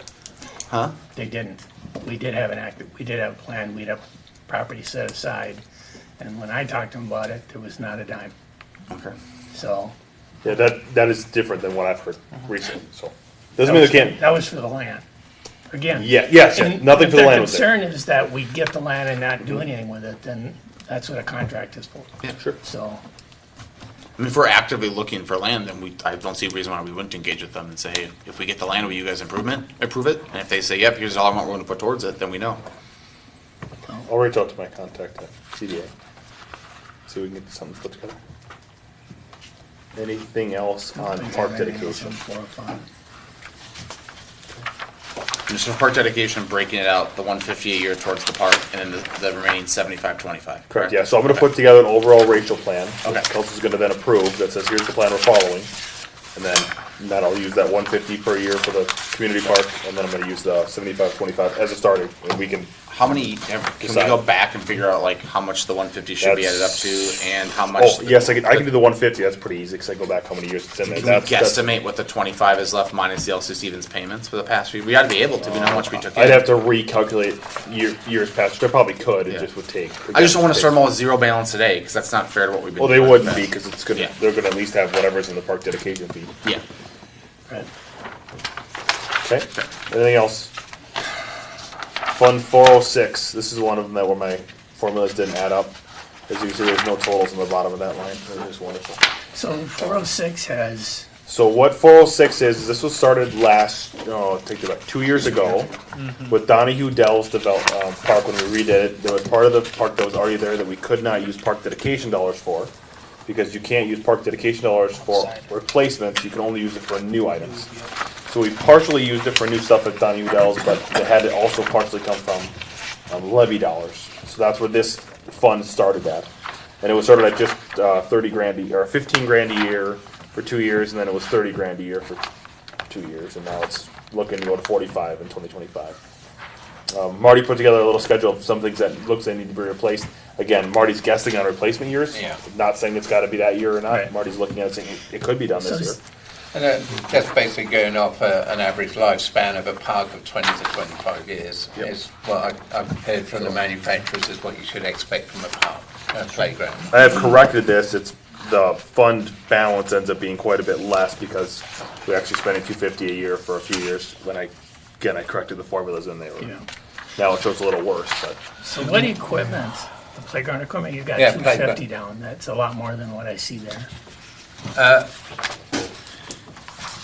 Huh? They didn't. We did have we did have a plan. We'd have property set aside, and when I talked to them about it, there was not a dime. Okay. So Yeah, that is different than what I've heard recently, so. Doesn't mean they can't, that was for the land. Again. yes, and nothing if for the land was their there. concern is that we get the land and not do anything with it, then that's what a contract is for. Yeah, sure. So, I mean, if we're actively looking for land, then I don't see a reason why we wouldn't engage with them and say, hey, if we get the land, will you guys approve it? And if they say, yep, here's all I want, we're going to put towards it, then we know. I'll reach out to my contact at CDA. See if we can get something put together. Anything else on park dedication? 4 or 5. And just for park dedication, breaking it out, the 150 a year towards the park, and then the remaining 75-25. Correct, yeah, so I'm gonna put together an overall racial plan. Okay. Council's gonna then approve, that says, here's the plan we're following. And then I'll use that 150 per year for the community park, and then I'm gonna use the 75-25 as a starting, and we can, How many, can we Decide. go back and figure out like how much the 150 should be added up to and how much? oh, yes, I can do the 150, that's pretty easy, cause I go back how many years it's in there. Can we That's- guesstimate what the 25 is left minus the LC Stevens payments for the past few? We gotta be able to, we know how much we took in. I'd have to recalculate years past, which I probably could, Yeah. it just would take. I just don't wanna start them all with zero balance today, cause that's not fair to what we've been Well, they doing. wouldn't be, cause it's gonna, Yeah. they're gonna at least have whatever's in the park dedication fee. Yeah. Right. Okay, anything else? Fund 406, this is one of them that where my formulas didn't add up. As you can see, there's no totals on the bottom of that line, which is wonderful. So 406 has, So what 406 is this was started take it back, 2 years ago with Donahue Dell's park when we redid it. There was part of the park that was already there that we could not use park dedication dollars for, because you can't use park dedication dollars for replacements, you can only use it for new items. So we partially used it for new stuff at Donahue Dell's, but it had to also partially come from levy dollars. So that's where this fund started at. And it was started at just 30 grand a year, or 15 grand a year for 2 years, and then it was 30 grand a year for 2 years, and now it's looking to go to 45 in 2025. Marty put together a little schedule of some things that looks they need to be replaced. Again, Marty's guessing on replacement years. Yeah. Not saying it's gotta be that year or not. Right. Marty's looking at it saying it could be done So this year. s- And that's basically going off an average lifespan of a park of 20 to 25 years. Yep. Is what I prepared from the manufacturers is what you should expect from a park, a playground. I have corrected this, it's, the fund balance ends up being quite a bit less because we're actually spending $250 a year for a few years. When I corrected the formulas and they were, Yeah. now it shows a little worse, but. So what equipment, the playground equipment, you got Yeah, 250 down, that's a lot more than what I see there.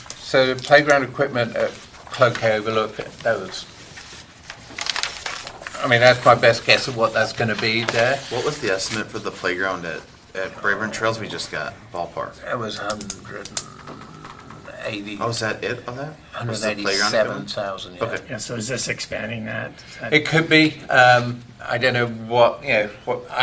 So the playground equipment at Cloquet Overlook, that was, I mean, that's my best guess of what that's going to be there. What was the estimate for the playground at Braeburn Trails we just got, ballpark? It was 180, Oh, is that it on that? Was the playground equipment? 187,000, yeah. Okay. Yeah, so is this expanding that? Is that- It could be. I don't know what, I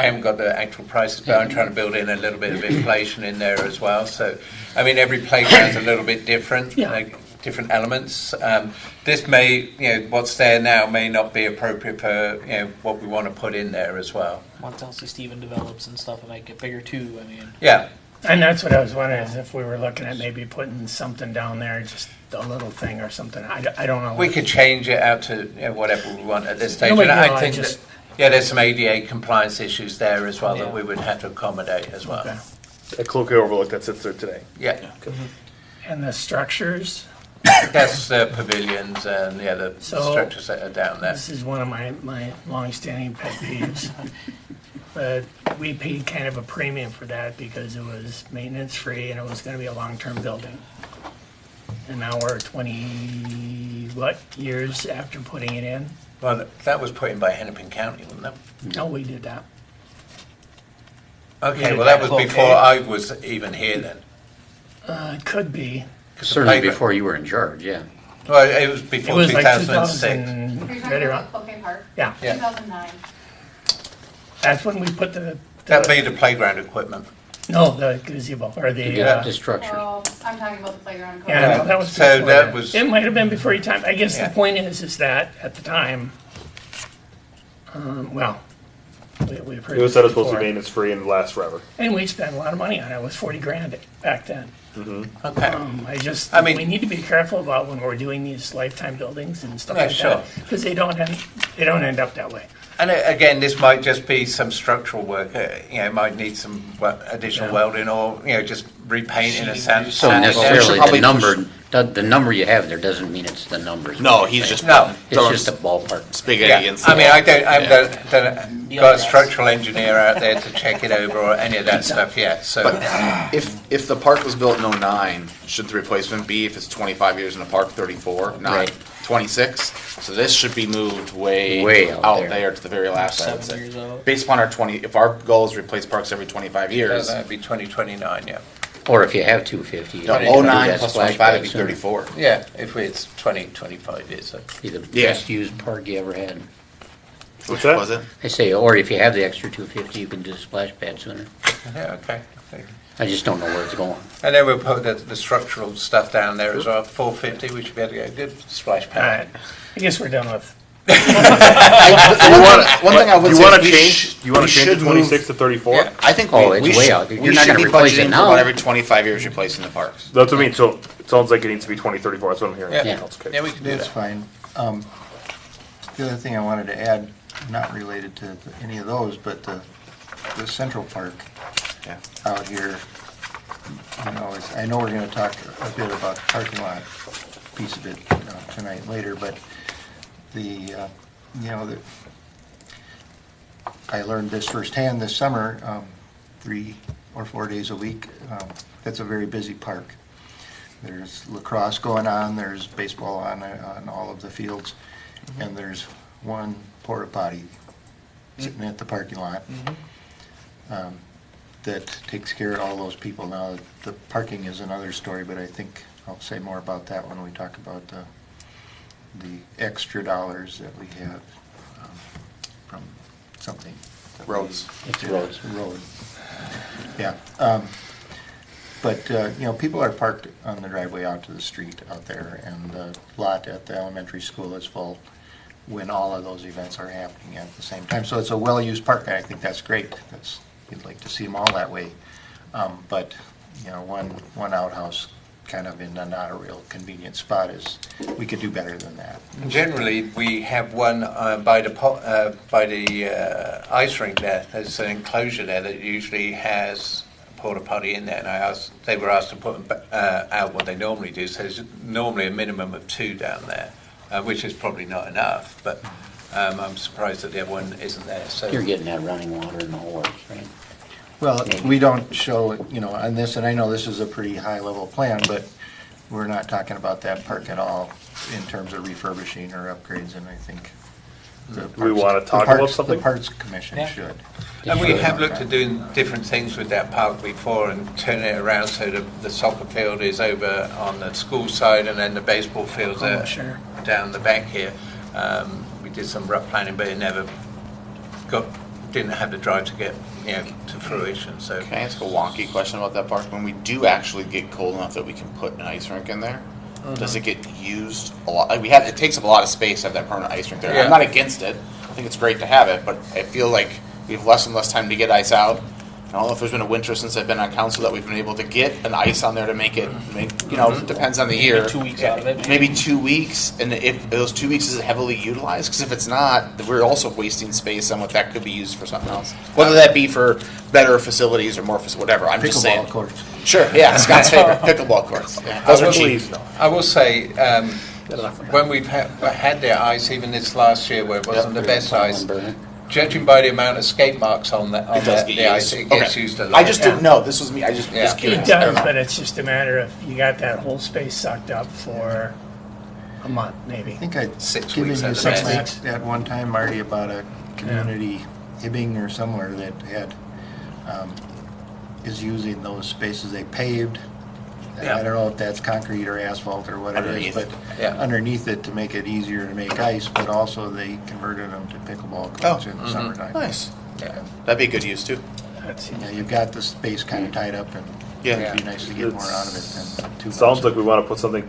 haven't got the actual prices, but I'm trying to build in a little bit of inflation in there as well. So, I mean, every playground's a little bit different, Yeah. like different elements. This may, what's there now may not be appropriate for, what we want to put in there as well. Once Elsie Steven develops and stuff, it might get bigger too. I mean, Yeah, And that's what I was wondering, is if we were looking at maybe putting something down there, just a little thing or something, I don't know. we could change it out to whatever we want at this stage. No, but And no, I I think just- there's some ADA compliance issues there as well Yeah. that we would have to accommodate as well. Okay. At Cloquet Overlook that sits there today. Yeah. And the structures, That's the pavilions and the So- structures that are down there. this is one of my long-standing pet peeves. But we paid kind of a premium for that because it was maintenance-free and it was gonna be a long-term building. And now we're 20, years after putting it in? Well, that was put in by Hennepin County, wasn't it? No, we did that. Okay, well, that was before I was even here then. It could be. 'Cause the Certainly playground- before you were in charge, yeah. Well, it was It before was like 2006. 2000, You're right talking around, about Cloquet Park? yeah. Yeah. 2009. That's when we put the, That'd be the playground equipment. no, the gazebo, or To the, get the structure. Well, I'm talking about the playground. yeah, no, that was So before that that. was- It might have been before your time. I guess the Yeah. point is that at the time, well, we've heard It was this said it's supposed to before. be maintenance free and last forever. And we spent a lot of money on it. It was 40 grand back then. Okay. I mean- we need to be careful about when we're doing these lifetime buildings and stuff Yeah, like sure. that. Because they don't end up that way. And again, this might just be some structural work. It might need some additional Yeah. welding or just repainting a sand. So sand- necessarily, probably the number you have there doesn't mean it's the numbers. No, he's just No. It's throwing just a ballpark. spaghetti Yeah, against I mean, the I wall. don't, I haven't Yeah, got a that's- structural engineer out there to check it over or any of that stuff yet. So But if the park was built in '09, should the replacement be, if it's 25 years in the park, 34, not Right. 26? So this should be moved way Way out out there. there to the very last, I would 7 say. years out. Based upon our 20, if our goal is to replace parks every 25 years, that'd be 2029, yeah. Or if you have 250. you the can do 09 that plus splash 25 would pad be sooner. 34. Yeah, if it's 25 years. So. Be the Yeah. best used park you ever had. Which that? was it? I say, or if you have the extra 250, you can do the splash pad sooner. Yeah, okay. I just don't know where it's going. And then we'll put the structural stuff down there as well. 450, we should be able to get a good splash All pad. right. I guess we're done with, One thing I would Do you say wanna is we change, sh- do you wanna we change should the move- 26 to 34? Yeah. I think Oh, we, it's we way should, out. You're we not should gonna be replace it budgeting for now. about every 25 years replacing the parks. That's what I mean, so it sounds like it needs to be 2034, that's what I'm hearing. Yeah, That's okay. yeah, we can do That's that. fine. The other thing I wanted to add, not related to any of those, but the Central Park Yeah. out here, I know we're gonna talk a bit about the parking lot piece of it tonight later, but I learned this firsthand this summer, 3 or 4 days a week. That's a very busy park. There's lacrosse going on, there's baseball on all of the fields, and there's one porta potty sitting at the parking lot that takes care of all those people. Now, the parking is another story, but I think I'll say more about that when we talk about the extra dollars that we have from something. Roads. It's roads. Road. Yeah. But, people are parked on the driveway out to the street out there, and the lot at the elementary school is full. when all of those events are happening at the same time. So it's a well-used park, and I think that's great. You'd like to see them all that way. But, you know, one outhouse kind of in not a real convenient spot we could do better than that. Generally, we have one by the ice rink there. There's an enclosure there that usually has a porta potty in there, and they were asked to put them out what they normally do. So there's normally a minimum of 2 down there, which is probably not enough. But I'm surprised that the other one isn't there. So You're getting that running water in the horse, right? Well, we don't show, you know, on this, and I know this is a pretty high-level plan, but we're not talking about that park at all in terms of refurbishing or upgrades, and I think the We wanna Parks- talk the Parks- about something? The Parks Commission Yeah. should. And we have looked at doing different things with that park before and turning it around so the soccer field is over on the school side and then the baseball fields Oh, are sure. down the back here. We did some rough planning, but it never didn't have the drive to get to fruition. So Can I ask a wonky question about that park? When we do actually get cold enough that we can put an ice rink in there, does it get used a lot? Like it takes up a lot of space to have that permanent ice rink there. Yeah. I'm not against it. I think it's great to have it, but I feel like we have less and less time to get ice out. I don't know if there's been a winter since I've been on council that we've been able to get an ice on there to make it, it depends on the year. 2 weeks out of it. Maybe 2 weeks, and if those 2 weeks is heavily utilized, because if it's not, then we're also wasting space on what that could be used for something else. Whether that be for better facilities or more, whatever, I'm just saying. Pickleball courts. Sure, yeah, Scott's favorite, pickleball courts. Yeah, those are cheap. I will say, when we've had their ice, even this last year where it wasn't the best ice, judging by the amount of skate marks on the ice, it gets used a lot. I just didn't know, this was me, I just was It curious. does, but it's just a matter of, you got that whole space sucked up for a month, maybe. I think I'd 6 given weeks you at the some best. facts at one time, Marty, about a community, Hibbing or somewhere, that had, is using those spaces they paved. Yeah. I don't know if that's concrete or asphalt or what it is, Underneath. but Yeah. underneath it to make it easier to make ice, but also they converted them to pickleball courts in the summertime. Nice, Yeah. that'd be a good use too. That's, Yeah, you've got the space kind of tied up, and Yeah. it'd be nice to get more out of it than too much. Sounds like we want to put something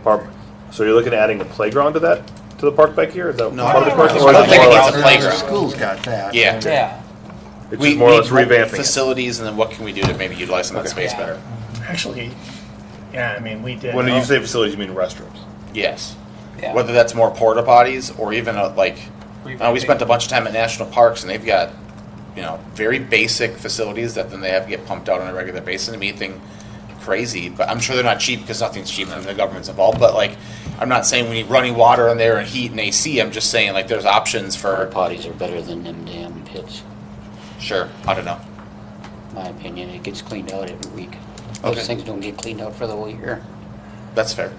so you're looking at adding a playground to the park back here? Is that No, part of the I question? don't Or is it think more it or needs less- a playground. The school's got that. Yeah. Yeah. It's We just more or less need more revamping it. facilities, and then what can we do to maybe utilize some of that space Yeah. better? actually, yeah, I mean, we did. When you say facilities, you mean restrooms? Yes. Yeah. Whether that's more porta potties or even we spent a bunch of time at national parks and they've got, very basic facilities that then they have to get pumped out on a regular basis. I mean, anything crazy, but I'm sure they're not cheap because nothing's cheap and the government's involved. But I'm not saying we need running water in there and heat and AC. I'm just saying there's options Our for. potties are better than them damn pits, Sure, I don't know. in my opinion. It gets cleaned out every week. Those Okay. things don't get cleaned out for the whole year. That's fair.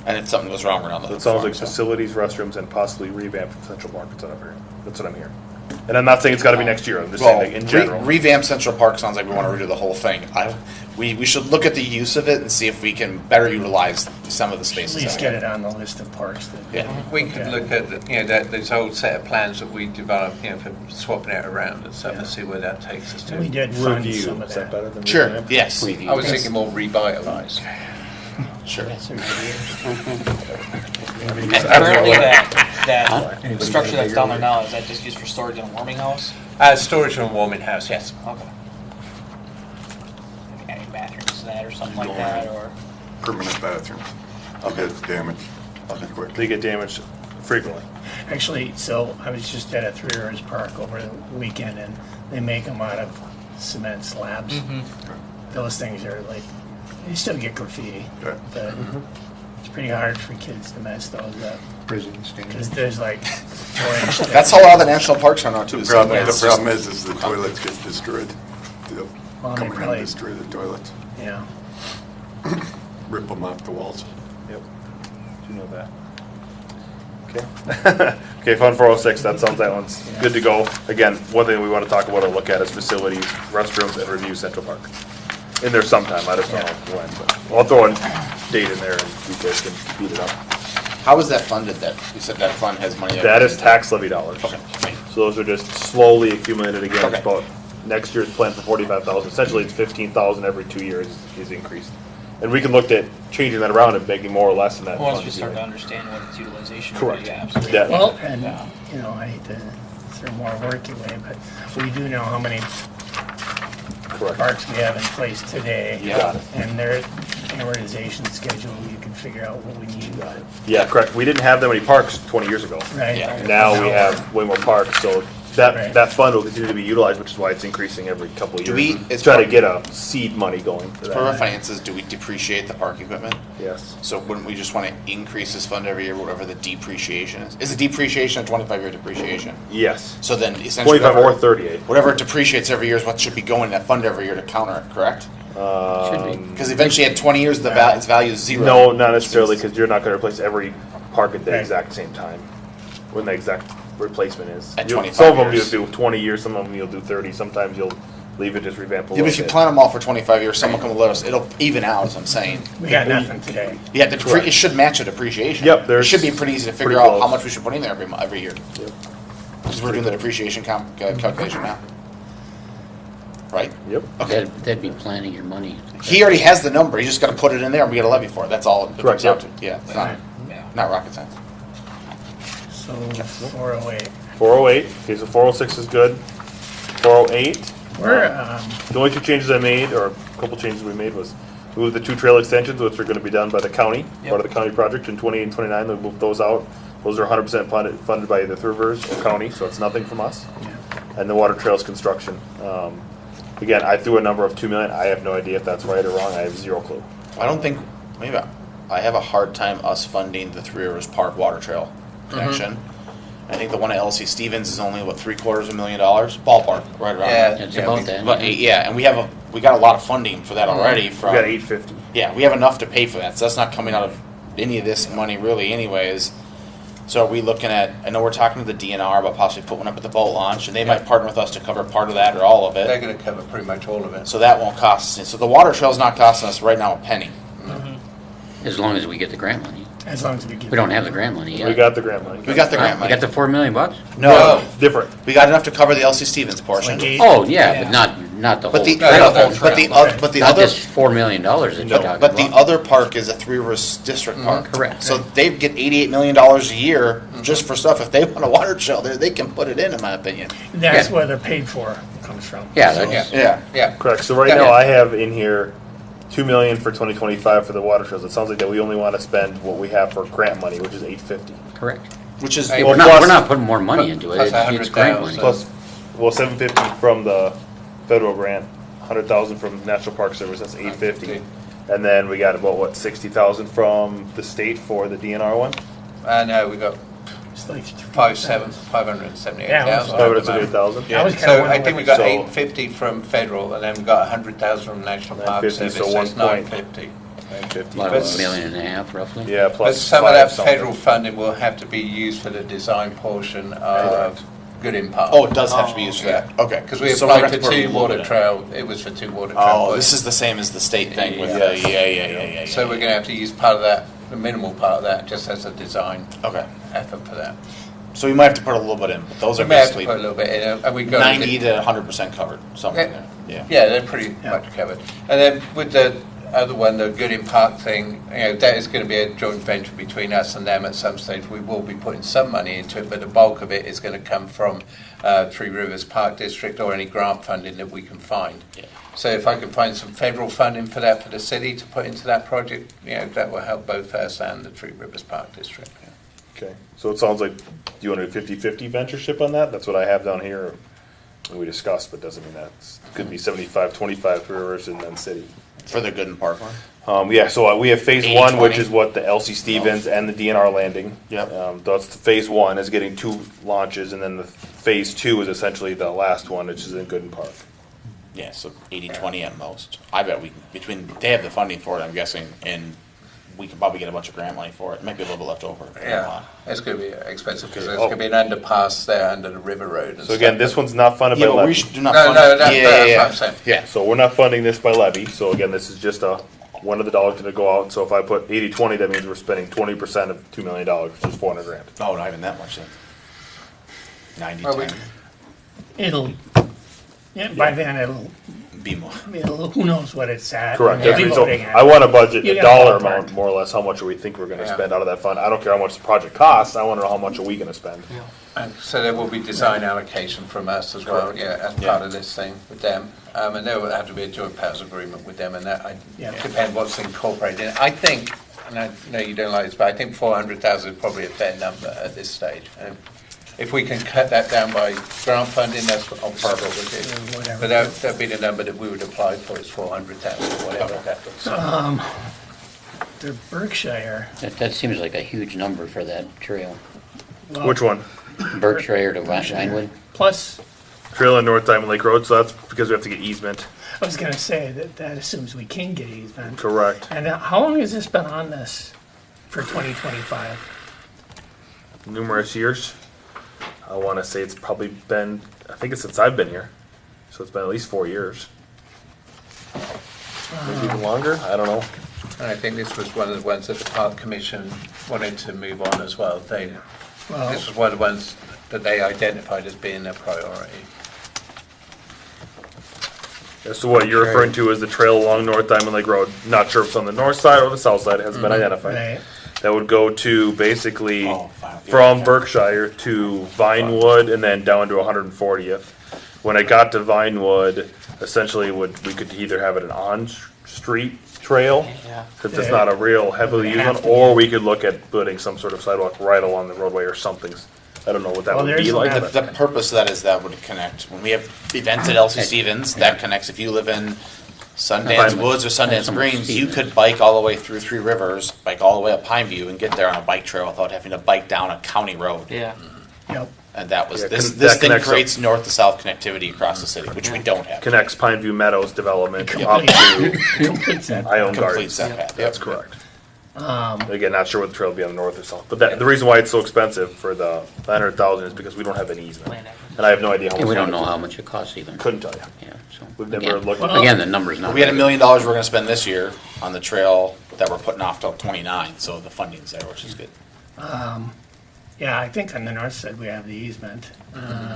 And if something goes wrong, we're not So looking it sounds for like it, so. facilities, restrooms, and possibly revamp Central Park. That's what I'm hearing. And I'm not saying it's got to be next year. I'm just Well, saying in general. revamp Central Park sounds like we want to redo the whole thing. We should look at the use of it and see if we can better utilize some of the At spaces. least that we get have. it on the list of parks that. Yeah. We could look at this old set of plans that we developed, for swapping it around and stuff, and see where that takes us to. We did fund Review. some of Is that that. better than Sure, revamp? yes, Review. I was thinking more revitalize. sure. That's an idea. Currently, that Anybody structure got a that's down bigger there now, is that just used for storage in a warming house? Storage and warming house, yes. Okay. Maybe adding bathrooms to that or something like that, or? Permanent bathrooms. They get damaged pretty quick. They get damaged frequently. Actually, so I was just at a Three Rivers Park over the weekend, and they make them out of cement slabs. Those things are they still get graffiti, Okay. but it's pretty hard for kids to mess those up. Prison Because standards. there's 4-inch. That's how a lot of the national parks are now too. The so problem, it's the just- problem is the toilets get destroyed. They'll Well, they come around probably- and destroy the toilets, Yeah. rip them off the walls. Yep. Do you know that? Okay. Okay, Fund 406, that sounds that one's good to go. Again, one thing we want to talk about or look at is facilities, restrooms, and review Central Park. In there sometime, I just don't know when, but I'll throw a date in there and you guys can beat it up. How is that funded then? You said that fund has money. That is tax levy dollars. Okay. So those are just slowly accumulated again. Okay. It's about next year's plan for 45,000. Essentially, it's 15,000 every 2 years is increased And we can look at changing that around and making more or less in that. Once fund, we if you start to like. understand what its utilization Correct. would be, absolutely. Yeah. Well, and, you know, I hate to throw more work away, but we do know how many Correct. parks we have in place today. You got it. And their amortization schedule, you can figure out what we need, Yeah, correct. We didn't have that many parks 20 years ago. right? Yeah. Now we have way more parks, so that Right. that fund will continue to be utilized, which is why it's increasing every couple of Do years. we- it's try to part- get a seed money going for For our that. finances, do we depreciate the park equipment? Yes. So wouldn't we just want to increase this fund every year, whatever the depreciation is? Is the depreciation a 25-year depreciation? Yes. So then essentially 25 or whatever, 38. whatever it depreciates every year is what should be going in that fund every year to counter it, correct? Should be. Because eventually at 20 years, its value is zero. No, not necessarily, because you're not going to replace every park at the Right. exact same time. When the exact replacement is. At You'll- 25 Some of them years. you'll do 20 years, some of them you'll do 30. Sometimes you'll leave it, just revamp a Yeah, little but if you bit. plan them all for 25 years, someone come let us, it'll even out, as I'm saying. We got nothing today. Yeah, Correct. it should match a depreciation. Yep, It there's should be pretty easy to figure pretty out how close. much we should put in there every year. Yep. Because we're doing the depreciation calculation now. Right? Yep. Okay. That'd be planning your money. He already has the number, he's just gotta put it in there and we get a levy for it, that's all it Correct, comes down yep. to. Yeah, it's not, Yeah. not rocket science. So 408. 408. Okay, so 406 is good. 408. We're, The only two changes I made, or a couple changes we made, was move the two trail extensions, which are going to be done by the county, part of the county project in 28 and 29. They moved those out. Those are 100% funded by either Three Rivers or county, so it's nothing from us. And the water trails construction. Again, I threw a number of $2 million. I have no idea if that's right or wrong. I have zero clue. I don't think, maybe, I have a hard time us funding the Three Rivers Park Water Trail connection. I think the one at LC Stevens is only, what, $750,000? Ballpark, right around Yeah. there. It's about that. But, yeah, and we got a lot of funding for that already We from. got 850. Yeah, we have enough to pay for that, so that's not coming out of any of this money really anyways. So are we looking at, I know we're talking to the DNR about possibly putting one up at the boat launch, and they might partner with us to cover part of that or all of They're it. going to cover pretty much all of it. So that won't cost us, so the water trail's not costing us right now a penny. As long as we get the grant money. as long as we get. We don't have the grant money yet. We got the grant money. We got the grant We money. got the $4 million bucks? No, Different. we got enough to cover the LC Stevens portion. Like eight. Oh, yeah, but not the whole. But the, No, no, the but the, trail. but the Not other, this $4 million that you're No, talking but the about. other park is a Three Rivers District Park. Correct. So they get $88 million a year just for stuff. If they want a water trail there, they can put it in my opinion. That's Yeah. where they're paid for comes from. Yeah, So- that's, Yeah. Yeah. Correct. So right Yeah. now I have in here $2 million for 2025 for the water trails. It sounds like that we only want to spend what we have for grant money, which is $850. correct. Which is, Hey, We're plus- we're not putting more money into it. plus It's grant 100,000. money. Plus, well, $750 from the federal grant, $100,000 from National Park Service. That's $850. And then we got about what, $60,000 from the state for the DNR one. No, we got It's like 578,000. Yeah, at the moment. 578,000. I was kinda So I wondering think we what- got So- 850 from federal, and then we got 100,000 from National Park 950, Service, so so it's 1 point. 950. 950. About But- $1.5 million roughly. Yeah, But plus some of five that something. federal funding will have to be used for the design portion of Good Impact. oh, it does have to be used for that. Okay. Because we So we're applied gonna for put a two little water bit in. trail, it was for two water trail. Oh, but- this is the same as the state thing with Yes. the, yeah. So we're going to have to use part of that, the minimal part of that, just as a design Okay. effort for that. So we might have to put a little bit in, but those We are may have to basically put a little bit in, and we got 90 to 100% covered, somewhere Yeah. there. Yeah. Yeah, they're pretty much covered. And then with the other one, the Good Impact thing, that is going to be a joint venture between us and them at some stage. We will be putting some money into it, but the bulk of it is going to come from Three Rivers Park District or any grant funding that we can find. Yeah. So if I can find some federal funding for that for the city to put into that project, that will help both us and the Three Rivers Park District. Okay. So it sounds like, do you want a 50-50 ventureship on that? That's what I have down here. We discussed, but doesn't mean that it could be 75-25 Three Rivers and then city. For the Gooden Park one. Yeah, so we have phase 80-20. one, which is what the LC Stevens and the DNR landing. Yep. That's phase one is getting 2 launches, and then the phase 2 is essentially the last one, which is in Gooden Park. Yeah, so 80-20 at most. I bet they have the funding for it, I'm guessing, and we could probably get a bunch of grant money for it. Might be a little bit left over. Yeah, it's going to be expensive because there's Oh. going to be an underpass there under the river road. And So again, stuff. this one's not funded Yeah, by but we levy. should do not No, fund no, it. that's Yeah. what I'm saying. Yeah. So we're not funding this by levy. So again, this is just one of the dollars going to go out. So if I put 80-20, that means we're spending 20% of $2 million, which is $400,000. Oh, not even that much then. 90-10. Well, It'll, yeah, by then it'll Be more. I mean, who knows what it's at? Correct. and That's we'll what- be So voting at I it. want to budget You a got dollar ballpark. amount, more or less, how much do we think we're gonna Yeah. spend out of that fund? I don't care how much the project costs, I want to know how much are we gonna spend. So there will be design allocation from us as well, yeah, as part of this thing with them. And there will have to be a joint powers agreement with them, and that, Yeah. depend what's incorporated in it. I think, and I know you don't like this, but I think 400,000 is probably a fair number at this stage. If we can cut that down by grant funding, that's obviously what we'll do. Yeah, whatever. But that'd be the number that we would apply for, is 400,000, whatever that looks like. The Berkshire, That seems like a huge number for that trail. well, Which one? Berkshire to Vinewood? plus, Trail on North Diamond Lake Road, so that's because we have to get easement. I was gonna say that assumes we can get easement. Correct. And how long has this been on this for 2025? Numerous years. I want to say it's probably been, I think it's since I've been here. So it's been at least 4 years. Maybe even longer, I don't know. And I think this was one of the ones that the Park Commission wanted to move on as well. Well, This was one of the ones that they identified as being a priority. So what you're referring to is the trail along North Diamond Lake Road. Not sure if it's on the north side or the south side, it hasn't been identified. right, That would go to basically Oh, fine. from Berkshire to Vinewood and then down to 140th. When it got to Vinewood, essentially we could either have it an on-street trail, Yeah. because it's not a real heavily used one, or we could look at putting some sort of sidewalk right along the roadway or something. I don't know what that Well, would there's be like. that- but- The purpose of that is that would connect, when we have events at LC Stevens, that connects, if you live in Sundance Pineview. Woods or Sundance Some Greens, you Stevens. could bike all the way through Three Rivers, bike all the way up Pineview and get there on a bike trail without having to bike down a county road. Yeah. yep. And that was, Yeah, this that thing connects up. creates north to south connectivity across the city, which we don't have. Connects Pineview Meadows development up Completes- to completes that. Ione Complete Gardens. setback. That's Yep. correct. Again, not sure what the trail would be on the north or south, but the reason why it's so expensive for the 900,000 is because we don't have an easement. Land acquisition. And I have no idea how much. And we don't land know it how much it costs even. Couldn't tell you. Yeah, so. We've never again- looked. Well, Again, the number's not. We had $1 right. million we're gonna spend this year on the trail that we're putting off till 29, so the funding's there, which is good. Yeah, I think on the north side we have the easement.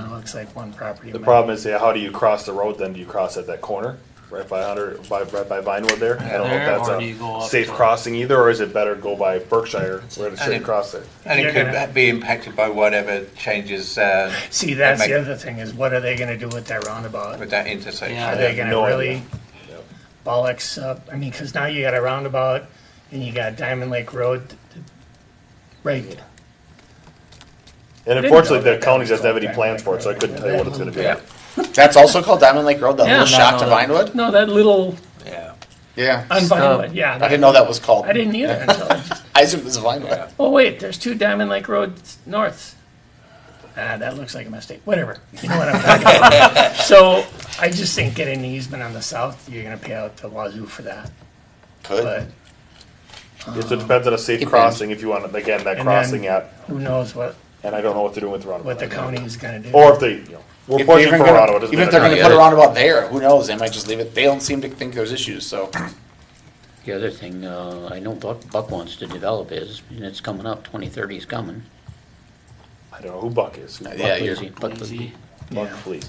Looks like one property. The might- problem is, how do you cross the road then? Do you cross at that corner, right by right by Vinewood there? I don't know There, if or do you that's go a up safe to- crossing either, or is it better to go by Berkshire, where it's And straight it- across there? And You're it could gonna- be impacted by whatever changes See, that's make- the other thing, is what are they gonna do with that roundabout? with that intersection. Yeah. Are they have gonna no really idea. bollocks up? I mean, cause now you got a roundabout and you got Diamond Lake Road, right? And Didn't unfortunately, know the that county was doesn't have any called plans for it, so I couldn't tell you what it's gonna be. Yeah. That's also called Diamond Lake Road, that Yeah. little shot to No, Vinewood? No, that little, Yeah. Yeah. on Vinewood, yeah. I didn't know that was called. I didn't either until I just, I assumed it was a Vinewood. Yeah. oh wait, there's two Diamond Lake Roads norths. Ah, that looks like a mistake, whatever, you know what I'm talking about. So, I just think getting the easement on the south, you're gonna pay out the wazoo for that, Could. but Yeah, so it depends on a safe Depends. crossing, if you want, again, that And crossing then- at, who knows what and I don't know what they're doing with the roundabout. the county is gonna do. Or if they, we're If they're pushing even for gonna- roundabout. doesn't Even if matter. they're gonna Yeah, put a that- roundabout there, who knows, they might just leave it, they don't seem to think there's issues, so. The other thing, I know Buck wants to develop is, and it's coming up, 2030 is coming. I don't know who Buck is. Yeah, Buck you're- Leasy, Buck Leasy. Leasy. Buck, Yeah. please.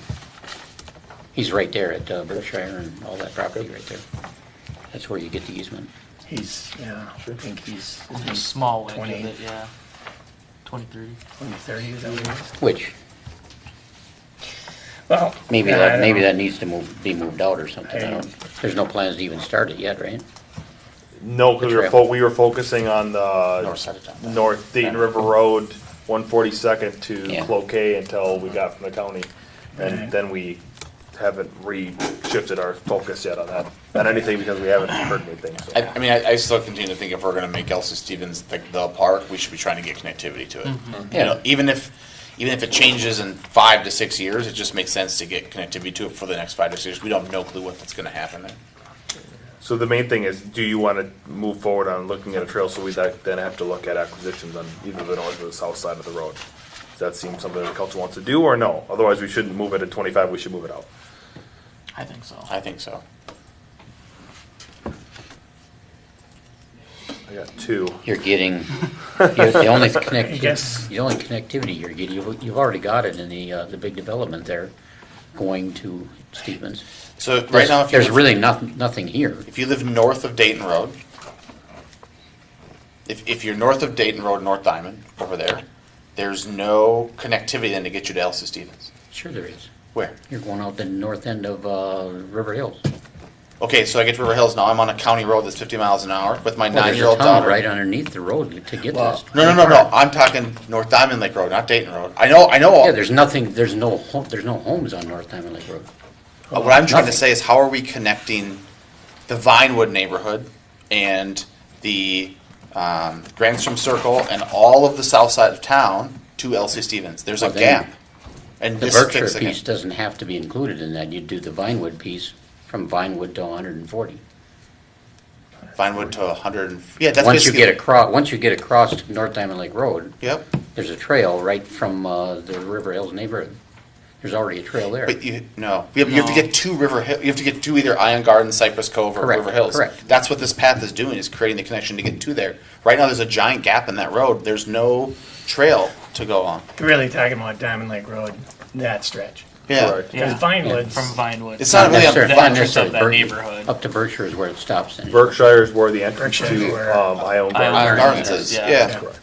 He's right there at Berkshire and all that property right there. That's where you get the easement. He's, yeah, I think he's, A small wedge 20. of it, yeah. 2030. 2030, is that what it is? Which, Well. maybe yeah, I that, don't maybe know. that needs to be moved out or something. I don't, there's no plans to even start it yet, right? No, because The trail. we were focusing on North the side of town. North Dayton River Road, 142nd to Yeah. Cloquet until we got from the county. Right. And then we haven't shifted our focus yet on that, on anything, because we haven't heard anything, so. I mean, I still continue to think if we're gonna make Elsa Stevens the park, we should be trying to get connectivity to it. You know, even if it changes in 5 to 6 years, it just makes sense to get connectivity to it for the next 5 to 6 years. We don't have no clue what's gonna happen there. So the main thing is, do you want to move forward on looking at a trail, so we then have to look at acquisitions on either the north or the south side of the road? Does that seem something that the council wants to do, or no? Otherwise, we shouldn't move it at 25, we should move it out. I think so. I think so. I got two. You're getting, the only guess- connectivity you're getting, you've already got it in the big development there. going to Stevens. So right now, if you There's live- really nothing here. if you live north of Dayton Road, if you're north of Dayton Road, North Diamond, over there, there's no connectivity then to get you to Elsie Stevens. Sure there is. Where? You're going out the north end of River Hills. Okay, so I get to River Hills now. I'm on a county road that's 50 miles an hour with my Well, there's a 9-year-old tunnel daughter. right underneath the road to get Well, to this. No. I'm talking North Diamond Lake Road, not Dayton Road. I know. Yeah, there's nothing, there's no homes on North Diamond Lake Road. What I'm trying to Nothing. say is, how are we connecting the Vinewood neighborhood and the Grandstrom Circle and all of the south side of town to Elsie Stevens? There's a Well, then gap. And The this Berkshire fixing piece it. doesn't have to be included in that. You'd do the Vinewood piece from Vinewood to 140. Vinewood to 100. Yeah, that's Once you basically. once you get across to North Diamond Lake Road, Yep. there's a trail right from the River Hills neighborhood. There's already a trail there. But you have to get to River Hill. You have to get to either Iron Garden, Cypress Cove, or Correct, River Hills. correct. That's what this path is doing, is creating the connection to get to there. Right now, there's a giant gap in that road. There's no trail to go on. You're really talking about Diamond Lake Road, that stretch. Yeah. Correct. Because Vinewood's, From Vinewood. It's not really on The Not entrance of necessarily that Berk- neighborhood. Up to Berkshire is where it stops. then. Berkshire is where the entrance Berkshire is to where- Ione Ione Iron Gardens. Gardens Gardens, is. yeah. Yeah. Correct.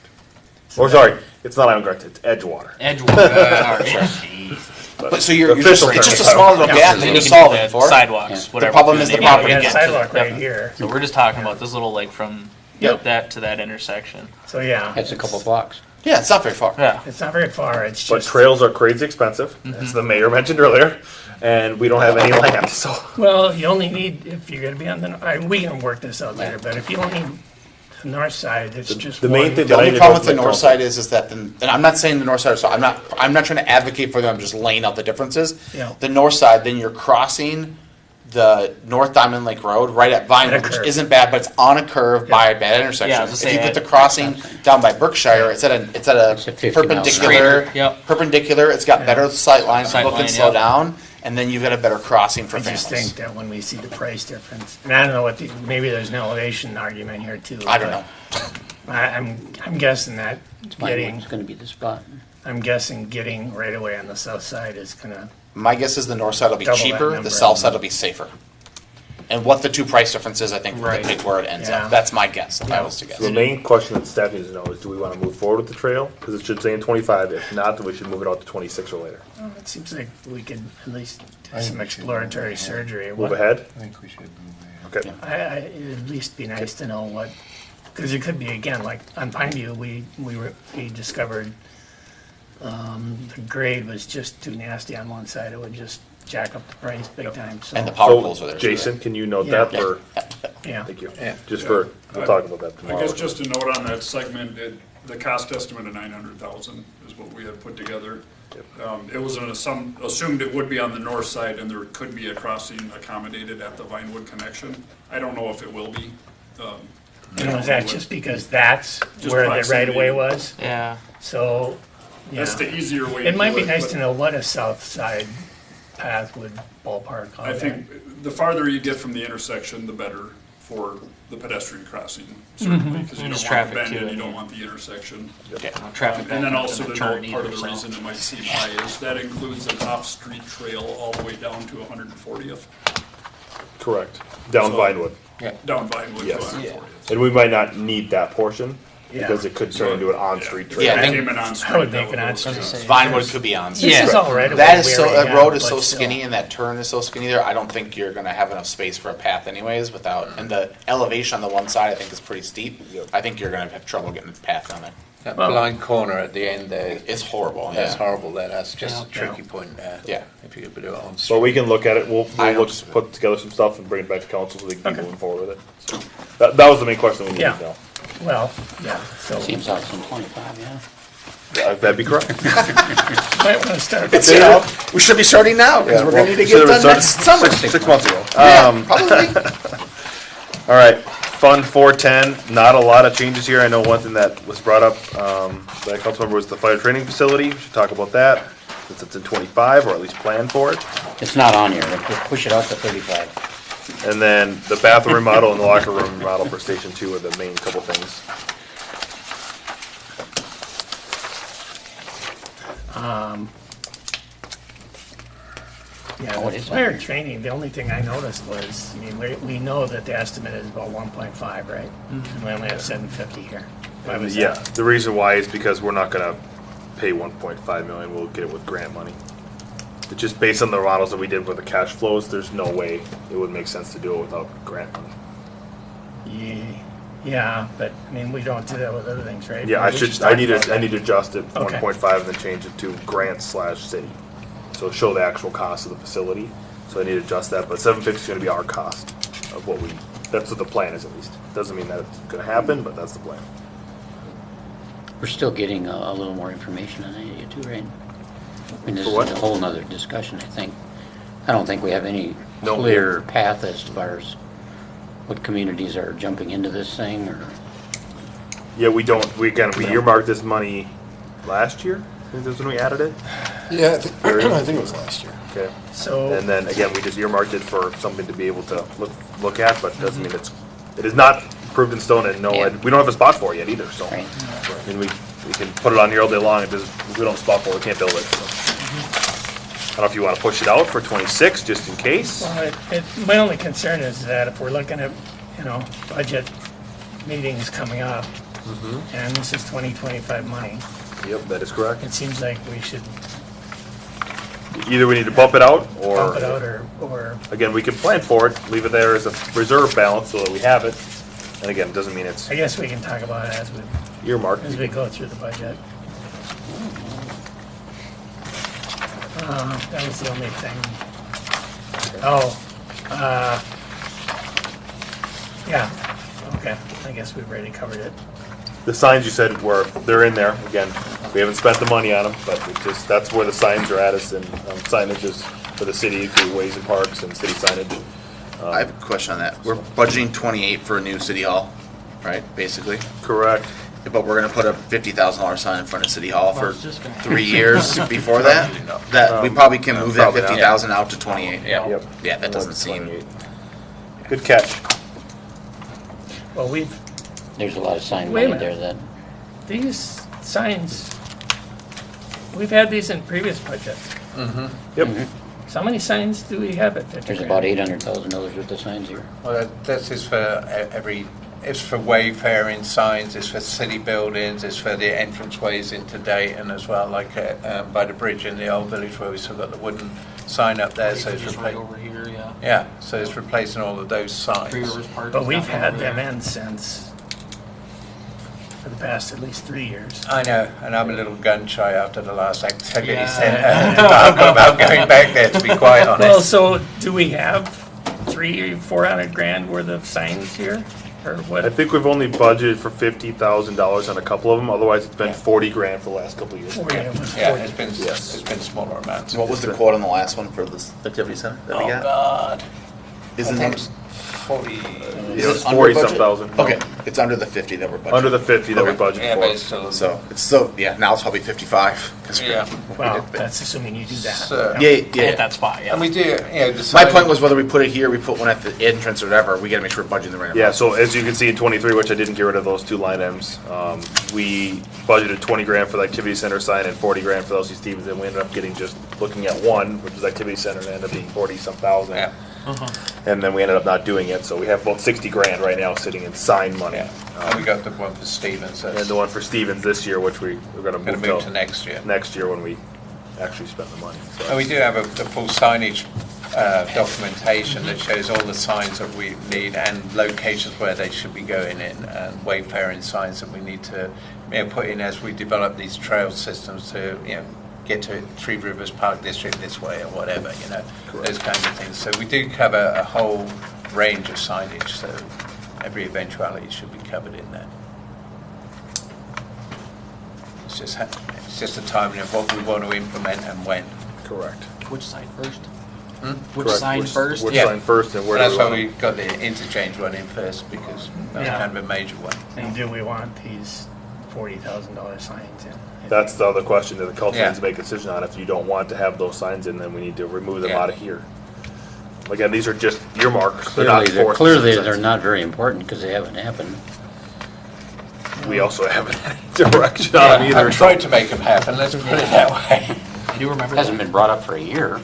Or sorry, it's not Ione Gardens, it's Edgewater. Edgewater. But so you're just, Official it's just a term. small little Yeah. gap And that then you're you can solving do for. the sidewalks, The whatever. problem and is then the you gotta property. we got a get to- sidewalk right yep. here. So we're just talking about this little like from Yep. that to that intersection. So yeah. That's a couple blocks. Yeah, it's not very far. Yeah. It's not very far, it's But just, trails are crazy expensive, as the mayor mentioned earlier, and we don't have any land, so. well, you only need, if you're gonna be on we can work this out later, but if you only need the north side, it's just the main one- thing The I only need to problem go with the to north council. side is that, and I'm not saying the north side, so I'm not trying to advocate for them, I'm just laying out the differences. Yeah. The north side, then you're crossing the North Diamond Lake Road right at Vinewood, which curve. isn't bad, but it's on a curve by a bad intersection. Yeah, I was gonna If you say, put the crossing down by Berkshire, it's at a It's a 50 mile perpendicular, Straighter, yep. perpendicular, it's got better sight lines, Sight people can line, slow yep. down, and then you've got a better crossing for I just families. think that when we see the price difference, and I don't know maybe there's an elevation argument here too. I don't but know. I'm guessing that Vinewood's gonna be the spot. I'm guessing getting right away on the south side is gonna, My guess is the north side will be Double that cheaper, number. the south side will be safer. And what the two price differences, I think, will Right. dictate where it ends Yeah. up. That's my guess, if I was to guess. The main question that staff needs to know is, do we want to move forward with the trail? Because it should say in 25, if not, then we should move it out to 26 or later. well, it seems like we could at least do some exploratory surgery. Move ahead? I think we should move ahead. Okay. It'd at least be nice to know what, because it could be, again, like on Pineview, we discovered the grade was just too nasty on one side. It would just jack up the price big time, so, And the power poles are So, there. Jason, can you note Yeah. that for, yeah. thank you, just for, we'll talk about that I tomorrow. guess just a note on that segment, the cost estimate of 900,000 is what we had put together. It was assumed it would be on the north side and there could be a crossing accommodated at the Vinewood connection. I don't know if it will be. And was that just because that's Just where the proximity. right of way was? Yeah. So, yeah. That's the easier way to It might do be it, nice but to know what a south side path would ballpark I out think the farther you get from the intersection, the better for the pedestrian crossing, certainly, because you There's don't want the traffic bend too, and you and- don't want the intersection. Traffic. And then also to turn note, part of either, the so. reason it might seem high is that includes an off-street trail all the way down to 140th, Correct, down So- Vinewood. down Vinewood to Yes. 140th. And we might not need that portion, Yeah. because it could turn into an on-street trail. Yeah, I If it think- became an on-street, I would that make an go on-street. south. Vinewood could be on. This is all right away. That is we so, already that road have, is so but still. skinny and that turn is so skinny there, I don't think you're gonna have enough space for a path anyways without, and the elevation on the one side I think is pretty steep. Yep. I think you're gonna have trouble getting the path on it. That Well- blind corner at the end there, It's horrible, that's yeah. horrible there, that's just a Yeah. tricky point there. Yeah. If you could do it on So street. we can look at it, we'll I look, don't- put together some stuff and bring it back to council so they can keep moving forward with it. So, that was the main question we needed Yeah. to know. Well, yeah, so. Seems like some 25, yeah. That'd be correct. Might want to start. It's, you know, we should be starting now, because we're gonna need to get Should've done started next summer. Six months ago. Yeah, probably. All right, Fund 410, not a lot of changes here. I know one thing that was brought up by a council member was the fire training facility. We should talk about that, since it's in 25, or at least plan for it. It's not on here. We'll push it out to 35. And then the bathroom remodel and the locker room remodel for Station 2 are the main couple things. Yeah, What the is it? fire training, the only thing I noticed was, I mean, we know that the estimate is about 1.5, right? And we only have 750 here. Why was Yeah, that? the reason why is because we're not gonna pay 1.5 million, we'll get it with grant money. It's just based on the models that we did with the cash flows, there's no way it would make sense to do it without grant money. Yeah, but, I mean, we don't do that with other things, right? Yeah, We just talked about I need to that. adjust it, Okay. 1.5, and then change it to grant/city. So show the actual cost of the facility, so I need to adjust that, but 750 is gonna be our cost of what we, that's what the plan is at least. Doesn't mean that it's gonna happen, but that's the plan. We're still getting a little more information on it too, right? I mean, this For what? is a whole nother discussion, I think. I don't think we have any No. clear path as far as what communities are jumping into this thing, or, Yeah, we earmarked this money last year, I think that's when we added it. Yeah, I think it was last year. Okay. So, And then again, we just earmarked it for something to be able to look at, but doesn't mean it is not approved in stone, and no, Yeah. we don't have a spot for it yet either, so. right? I mean, we can put it on here all day long, we don't have a spot for it, we can't build it, so. I don't know if you wanna push it out for 26, just in case. well, my only concern is that if we're looking at, budget meetings coming up, and this is 2025 money, Yep, that is correct. it seems like we should Either we need to bump it out, bump it out or, or again, we can plan for it, leave it there as a reserve balance so that we have it. And again, it doesn't mean it's I guess we can talk about it earmarked. as we go through the budget. That was the only thing. Oh, yeah, okay, I guess we've already covered it. The signs you said they're in there, again, we haven't spent the money on them, but that's where the signs are at, is in signages for the city, through ways and parks and city signage. I have a question on that. We're budgeting 28 for a new city hall, right, basically? Correct. But we're gonna put a $50,000 sign in front of City Hall for was just gonna- 3 years before that? That, we probably can move that probably not. 50,000 out to 28. Yeah. Yep. Yeah, that doesn't seem, 28. Good catch. Well, There's a lot of sign Wait a money minute. there that, these signs, we've had these in previous budgets. Yep. So how many signs do we have at 50 there's grand? about $800,000 worth of signs here. Well, this is for it's for wayfaring signs, it's for city buildings, it's for the entranceways into Dayton as well, like by the bridge in the old village where we still got the wooden sign up there, so it's Just right replacing. over here, yeah. Yeah, so it's replacing all of those Three signs. Rivers Park. But is we've down had over them there. in since, for the past at least 3 years. I know, and I'm a little gun shy after the last activity Yeah. centre. I'm about going back there, to be quite Well, honest. so do we have 400 grand worth of signs here? Or I what? think we've only budgeted for $50,000 on a couple of them, otherwise it's been Yeah. 40 grand for the last couple of years. 40, it was Yeah, 40. it's been smaller amounts. what was the quote on the last one for this activity center that we Oh, got? God. Isn't I think it? it's 40. It was under 40 some budget? thousand. Okay, it's under the 50 that we're budgeting. Under the 50 that we Okay. budgeted Yeah, but it's for. still. So, it's still, yeah, now it's probably 55. 'cause we're- Yeah. Well, that's assuming you do that. So- Yeah, At yeah. that spot, yeah. And we do, the My sign- point was whether we put it here, we put one at the entrance or whatever, we gotta make sure we're budgeting the right amount. Yeah, so as you can see in 23, which I didn't get rid of those two line items, we budgeted 20 grand for the activity center sign and 40 grand for LC Stevens, and we ended up getting just looking at one, which was activity center, and it ended up being 40 some thousand. Yeah. And then we ended up not doing it, so we have about 60 grand right now sitting in sign money. Yeah. And we got the one for Stevens, And that's the one for Stevens this year, which we're gonna gonna move move to to next year. next year when we actually spend the money. so. And we do have a full signage documentation that shows all the signs that we need and locations where they should be going in, and wayfaring signs that we need to put in as we develop these trail systems to get to Three Rivers Park District this way or whatever, those kinds of things. So we do cover a whole range of signage, so every eventuality should be covered in that. It's just a timing of what we want to implement and when. Correct. Which sign first? Which Correct. sign first? Which Yeah. sign first and where And do that's we why want we got the interchange one in first, because that's Yeah. kind of a major one. And do we want these $40,000 signs in? That's the other question that the council Yeah. needs to make a decision on. If you don't want to have those signs in, then we need to remove them Yeah. out of here. Again, these are just earmarks. They're not Clearly, for clearly specific they're signs. not very important because they haven't happened. We also haven't had any direction on them Yeah, either. I've tried to make them happen, let's put it that way. I do remember Hasn't that. been brought up for a year.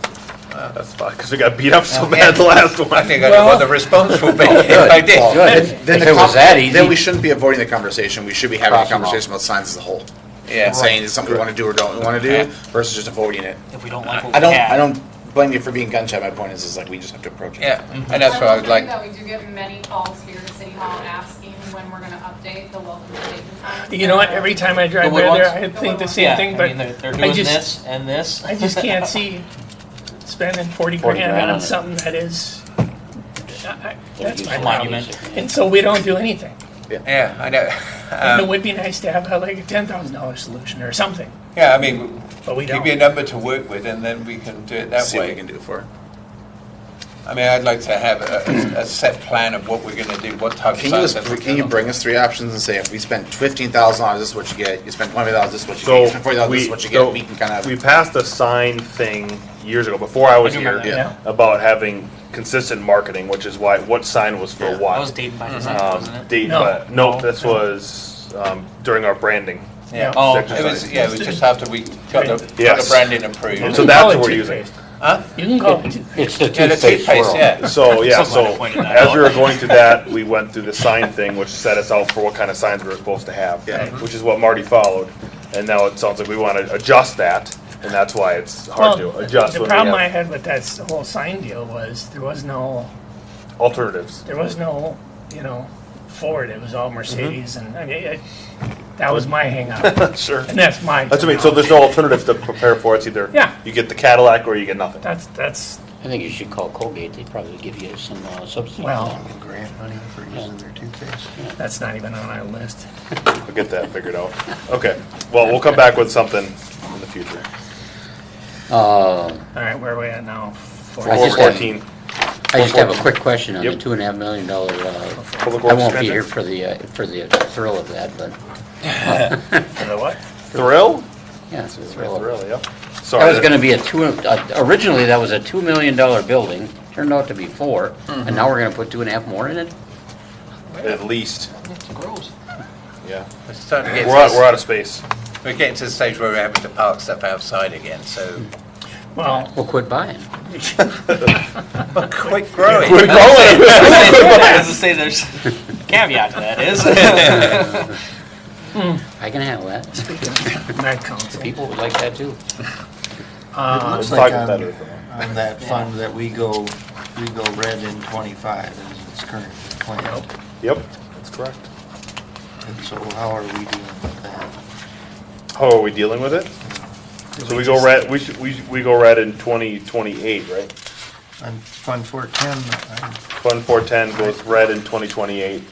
That's fine, because we got beat up so bad the last one. I think I know what the response will be if I did. Then If it was that easy. Then we shouldn't be avoiding the conversation. We should be having a Cross them off. conversation about signs as a whole. Yeah. And saying is something we want to do or don't we want to do Yeah. versus just avoiding it. If we don't like what I we don't. have. I don't blame you for being gun shy. My point is like we just have to approach it. Yeah, and that's what I would like. That we do get many calls here to City Hall asking when we're gonna update the welcome statement signs. You know what, every time I drive The wood by there, ones? I think the same Yeah, thing, I but mean, they're I doing just- this and this. I just can't see spending 40 40 grand grand on on it. something that is, that's my a problem. monument. And so we don't do anything. Yeah, I know. And it would be nice to have like a $10,000 solution or something, Yeah, I mean, but we give don't. me a number to work with and then we can do it that See what we way. can do for it. I mean, I'd like to have a set plan of what we're gonna do, what type of Can you signs just that we're can you gonna- bring us 3 options and say if we spend $15,000, this is what you get. You spend $20,000, this is what you get. So You spend $40,000, this is what you get. We can kind we of. passed a sign thing years ago, before I was I do here, remember that. about having consistent marketing, which is why, what sign was for Yeah. That was what. Dayton by design, wasn't it? Date, No. but, nope, No. this was, during our branding. Yeah. Oh, Section It was, sign. yeah, it was just after we got the Yes. branding approved. You So can that's call what it we're using. toothpaste. Huh? You can call it toothpaste. It's the Yeah, the toothpaste toothpaste, swirl. yeah. So, yeah, So glad I so, pointed that as out. we were going through that, we went through the sign thing, which set us out for what kind of signs we were supposed to have. Yeah. Which is what Marty followed, and now it sounds like we wanna adjust that, and that's why it's hard to adjust The when problem we I have had with that whole sign deal was there was no, alternatives. Ford. It was all Mercedes, and I mean, that was my hang up. Sure. And that's my. That's what I mean, so there's no alternatives to prepare for, it's either Yeah. you get the Cadillac or you get nothing. That's, I think you should call Colgate, they'd probably give you some subsidies. well, Grant money for using their toothpaste. that's not even on our list. We'll get that figured out. Okay, well, we'll come back with something in the future. All right, where are we at now? I just had- 414, I just have a quick question on the Yep. $2.5 million, Public I Works won't be expansion. here for the thrill of that, but, For the what? Thrill? yeah, it's a thrill. Thrill, yeah. That Sorry. was gonna be originally that was a $2 million building, turned out to be 4, and now we're gonna put 2.5 more in it? At least, It's gross. yeah. It's starting to get We're out of space. we're getting to the stage where we're having to park stuff outside again, so Well, Well, quit buying. quit growing. Quit growing. As I say, there's a caveat to that is. I can handle that. Met Council. People would like that too. It looks talk like about that on, later. on that fund that we go red in 25 as it's currently planned. Yep, that's correct. And so how are we dealing with that? How are we dealing with it? So we go red, we go red in 2028, right? On Fund 410, Fund 410 goes red in 2028.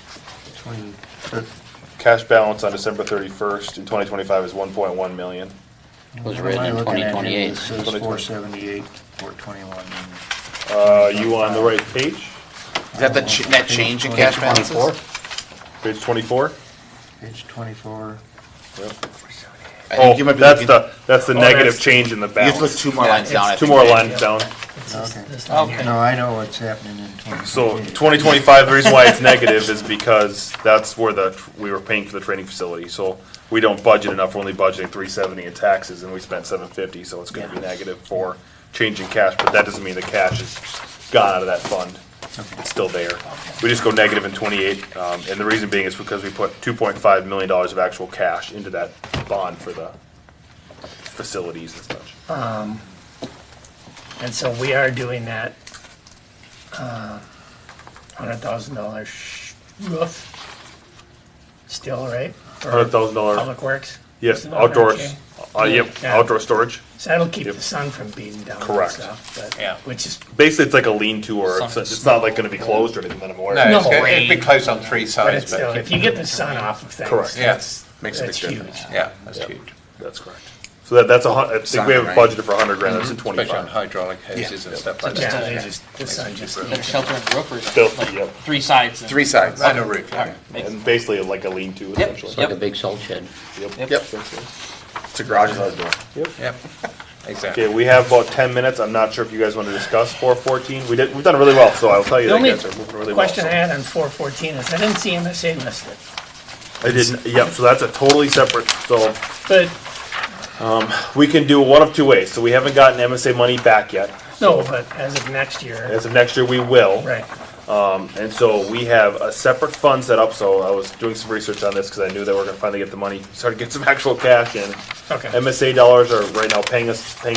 20, but Cash balance on December 31st in 2025 is 1.1 million. Was what red am I in looking at here? 2028. It says 478, 421. You on the right page? Is that the net change in cash balances? 24? Page 24? Page 24. Yep. I think you might be looking- That's the negative change in the You have to look balance. 2 more lines down. I Two think. more lines down. Okay. No, I know what's happening in 2028. So 2025, the reason why it's negative is because that's where we were paying for the training facility. So we don't budget enough, we're only budgeting 370 in taxes and we spent 750, so it's gonna be negative for changing cash, but that doesn't mean the cash is gone out of that fund. It's still there. We just go negative in 28, and the reason being is because we put $2.5 million of actual cash into that bond for the facilities and such. And so we are doing that, $100,000 roof still, right? For $100,000, Public Works? yes, Isn't that outdoors, okay? yep, Yeah. outdoor storage. So that'll keep Yep. the sun from beating down and Correct. stuff, but, Yeah. which is, Basically, it's like a lean-to, or it's not like gonna be closed or anything that I'm aware No, of. it's No, good. rain. It'd be close on 3 but sides, it's still, but if you get the sun off of things, Correct. Yeah. that's Makes a big huge. difference. yeah, that's Yep. huge. That's correct. So that's I think we have Right. budgeted for 100 grand, that's in Especially on 25. hydraulic hoses and stuff like Yeah, that. they just, the sun just. Better shelter in the roof or Still, like yep. 3 sides? and- 3 sides. And a roof, All yeah. right, makes- And basically like a lean-to essentially. It's like a big salt shed. Yep. It's a garage without a door. Yep, exactly. Okay, we have about 10 minutes. I'm not sure if you guys want to discuss 414. We've done really well, so I'll tell you The that only you guys are moving really well. question I had on 414 is I didn't see MSA listed, I didn't, yep, so that's a totally separate, so but we can do one of two ways. So we haven't gotten MSA money back yet. No, but as of next year, As of next year, we will. right, And so we have a separate fund set up, so I was doing some research on this because I knew that we're gonna finally get the money, start to get some actual cash in. okay. MSA dollars are right now paying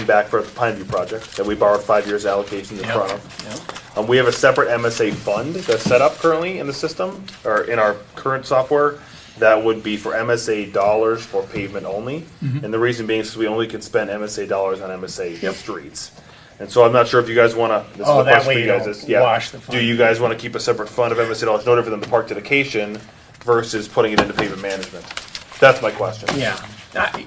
back for the Pineview project that we borrowed 5 years allocation in Yep, front of. yep. We have a separate MSA fund that's set up currently in the system, or in our current software, that would be for MSA dollars for pavement only. And the reason being is we only can spend MSA dollars on MSA Yep. streets. And so I'm not sure if you guys wanna, this is Oh, a that question way for you you guys, don't is, yeah. wash the fund. Do you guys wanna keep a separate fund of MSA dollars, no different than the park dedication versus putting it into pavement management? That's my question. Yeah,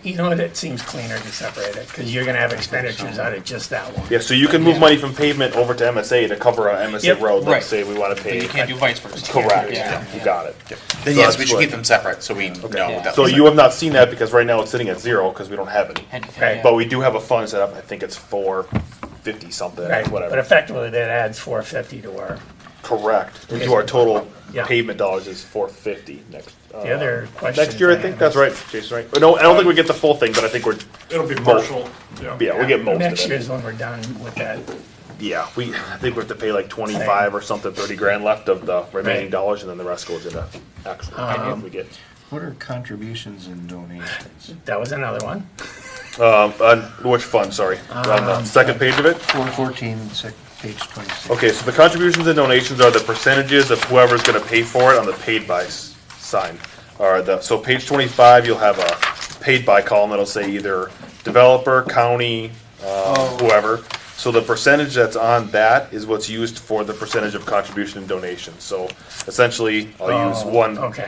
you know what, it seems cleaner to separate it, because you're gonna have expenditures out of just that one. Yeah, so you can move money from pavement over to MSA to cover an MSA Yep, road, right. let's say we wanna But pave. you can't do vice versa. Correct, Yeah. you got it. Then So yes, that's we should what- keep them separate, so we know Yeah. that. So you have not seen that because right now it's sitting at 0 because we don't have any. Right. But we do have a fund set up, I think it's 450 something, Right, but whatever. effectively, that adds 450 to our, Correct. Into our total Yeah. pavement dollars is 450 next. the other question. Next year, I think, that's right, Jason, right? No, I don't think we get the full thing, but I think we're, It'll be partial, yeah. yeah, we get most Next of year it. is when we're done with that. Yeah, I think we have to pay like 25 or something, 30 grand left of the remaining Right. dollars, and then the rest goes into actual payment we get. What are contributions and donations? That was another one. On which fund, sorry? On the second page of it? 414, page 26. Okay, so the contributions and donations are the percentages of whoever's gonna pay for it on the paid by sign. So page 25, you'll have a paid by column that'll say either developer, county, whoever. So the percentage that's on that is what's used for the percentage of contribution and donation. So essentially, I'll use one. Okay.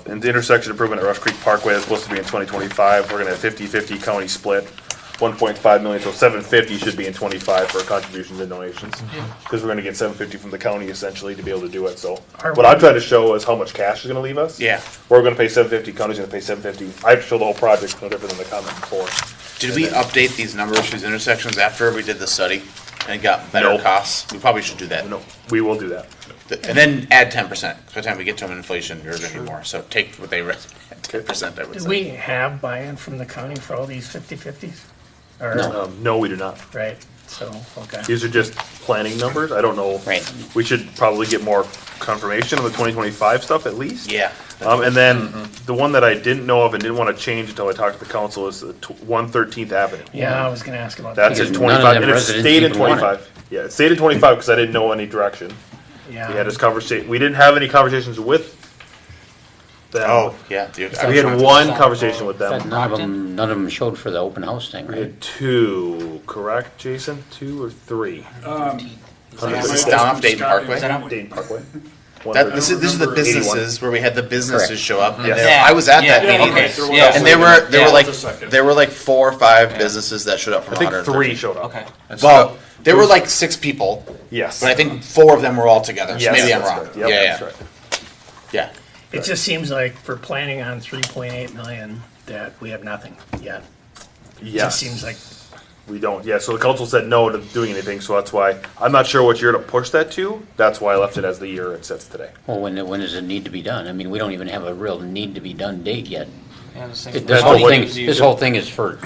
In the intersection improvement at Rush Creek Parkway, that's supposed to be in 2025, we're gonna have 50-50 county split, 1.5 million, so 750 should be in 25 for contributions and donations. Because we're gonna get 750 from the county essentially to be able to do it, so. Are What we- I'm trying to show is how much cash is gonna leave us. Yeah. We're gonna pay 750, county's gonna pay 750, I have to show the whole project, no different than the comment before. Did we update these numbers for these intersections after we did the study and got better No. costs? We probably should do that. No, we will do that. And then add 10%. By the time we get to them, inflation, there's gonna be more. So take what they, 10%, I would Do say. we have buy-in from the county for all these 50/50s? Or, No, we do not. right, so, okay. These are just planning numbers, I don't know. Right. We should probably get more confirmation on the 2025 stuff at least. Yeah. And then the one that I didn't know of and didn't want to change until I talked to the council is the 113th Avenue. Yeah, I was gonna ask about that. That's in Because none of 25, them and it residents stayed in even want it. 25. Yeah, it stayed in 25 because I didn't know any direction. We had Yeah, this conversation, we didn't have any conversations with them. Oh, yeah. Dude. We had one conversation with them. None of them showed for the open house thing, We right? had two, correct, Jason? 2 or 3? Is this down off Dayton Parkway? Dayton Parkway. This is the businesses where we had the businesses Correct. show up. And Yes. there- I was at that Yeah, meeting. okay, There yeah. was- And there were Yeah, like just a second. 4 or 5 businesses that showed up from I think 113. 3 showed up. Okay. Well, there were like 6 people, Yes. but I think 4 of them were all together. So Yes, maybe I'm that's wrong. correct. Yep, Yeah, that's yeah, right. yeah. it just seems like for planning on 3.8 million, that we have nothing yet. It Yes. just seems like, We don't, yeah, so the council said no to doing anything, so that's why, I'm not sure what year to push that to, that's why I left it as the year it sits today. Well, when does it need to be done? I mean, we don't even have a real need to be done date yet. Yeah, the same- This That's whole what thing, you- this whole thing is for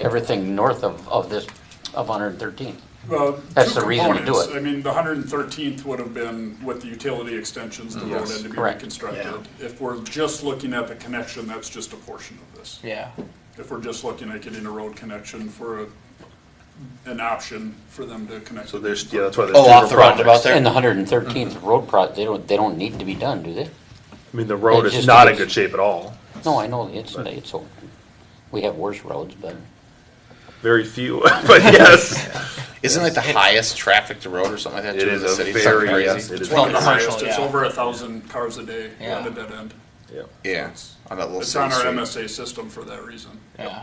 everything north of this, of 113th. Well, That's two the reason to do components. it. I mean, the 113th would have been with the utility extensions, the road Yes, had to be correct. reconstructed. Yeah. If we're just looking at the connection, that's just a portion of this. Yeah. If we're just looking at getting a road connection for an option for them to connect. So to there's, the- yeah, that's why there's Oh, two off different the roundabout projects. there? And the 113th road they don't need to be done, do they? I mean, the road It's is just not a- in good shape at all, No, I know, we have worse roads, but very few, but yes, Isn't it like the highest traffic to road or something like that? it too, is in the a city? very, Something yes, crazy. it is. One of the commercial, highest, it's yeah. over 1,000 cars a day Yeah. at a dead end. Yeah. Yeah, on that little It's city on our street. MSA system for that reason. Yeah.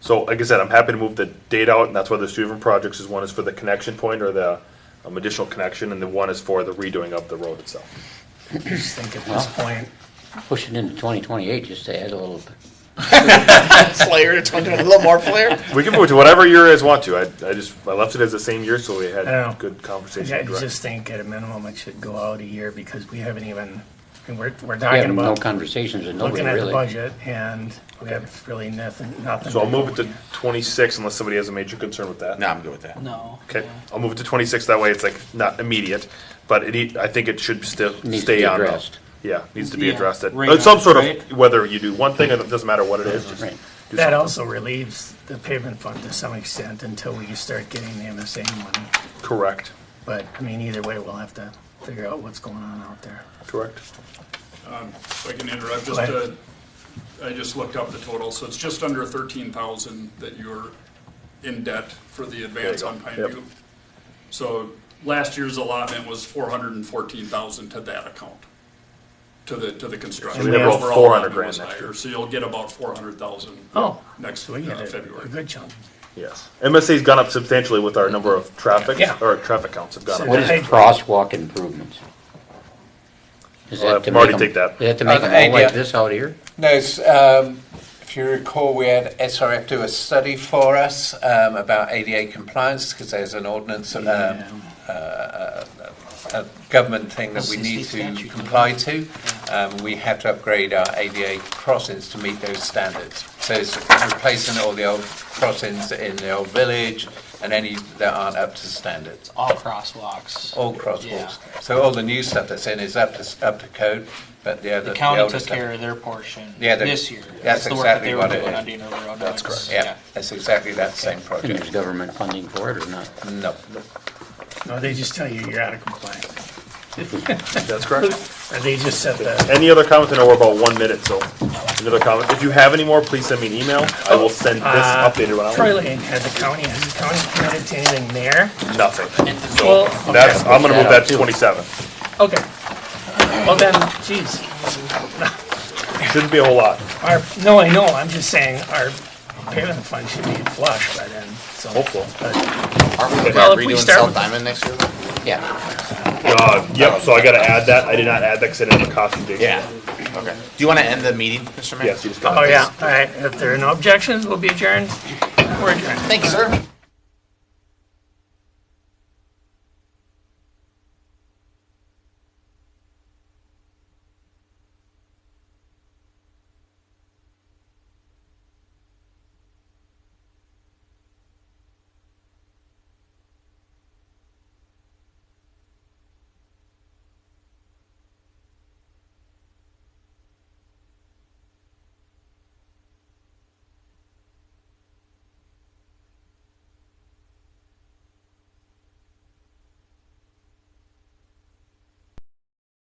So, like I said, I'm happy to move the date out, and that's why there's 2 different projects, is one is for the connection point, or the additional connection, and the one is for the redoing of the road itself. I just think at this point, push it into 2028 just to add a little. Flair, a little more flair. We can move it to whatever year you guys want to, I left it as the same year, so we had I know. good conversation. I and direction. just think at a minimum it should go out a year because we haven't even, and we're We talking have no about conversations with looking nobody at the really. budget and We have really nothing. So I'll to move go it to here. 26 unless somebody has a major concern with that. No, I'm good with that. No. Okay, Yeah. I'll move it to 26, that way it's like not immediate, but I think it should still Needs to stay be on. addressed. Yeah, needs to be Yeah, addressed at, right some on, sort right? of, whether you do one thing, it doesn't matter what it is, just Right. do That something. also relieves the pavement fund to some extent until we start getting the MSA money. Correct, But, I mean, either way, we'll have to figure out what's going on out there. correct. If I can interrupt, Go ahead. I just looked up the total, so it's just under 13,000 that you're in debt for the advance There on you go. Pineview. Yep. So last year's allotment was 414,000 to that account, to the construction. So we have about Overall 400 allotment grand was next higher, year. So you'll get about 400,000 Oh, next so we get a February. good chunk. Yes. MSA's gone up substantially with our number of traffic, Yeah. or traffic counts have gone So up. What is Hey. crosswalk improvements? Is I'll that have to Marty make take them, that. is that to make them all like this out here? No, it's, if you recall, we had SRF do a study for us about ADA compliance because there's an ordinance, a government thing that we need to statute. comply to. We have to upgrade our ADA crossings to meet those standards. So it's replacing all the old crossings in the old village and any that aren't up to standards. All crosswalks. All Yeah. crosswalks. So all the new stuff that's in is up to code, but the other The county older took stuff- care of their portion Yeah, this year. that's the work that exactly they what were it doing is. on Dino Road. That's Now it's- Yeah, that's exactly that same And project. there's government funding for it or not? No. No, they just tell you you're out of compliance. That's correct. Or they just set the, Any other comments? I know we're about 1 minute, so another comment. If you have any more, please send me an email. I will send this updated one Troy out. Lane, has the county committed to anything there? Nothing. Well, That's, I'm gonna move that to Too. 27. okay. Well then, geez, Shouldn't be a whole lot. no, I know, I'm just saying our pavement fund should be flush by then, so. Hopeful. Aren't we Well, if we redoing start South with- Diamond next year? Yeah. Yep, so I gotta add that. I did not add that because I didn't have a costume date. Yeah. Okay. Do you want to end the meeting, Mr. Mayor? Yes, you just got Oh, yeah, all right, if there are no objections, we'll be adjourned. We're adjourned. Thank you, sir.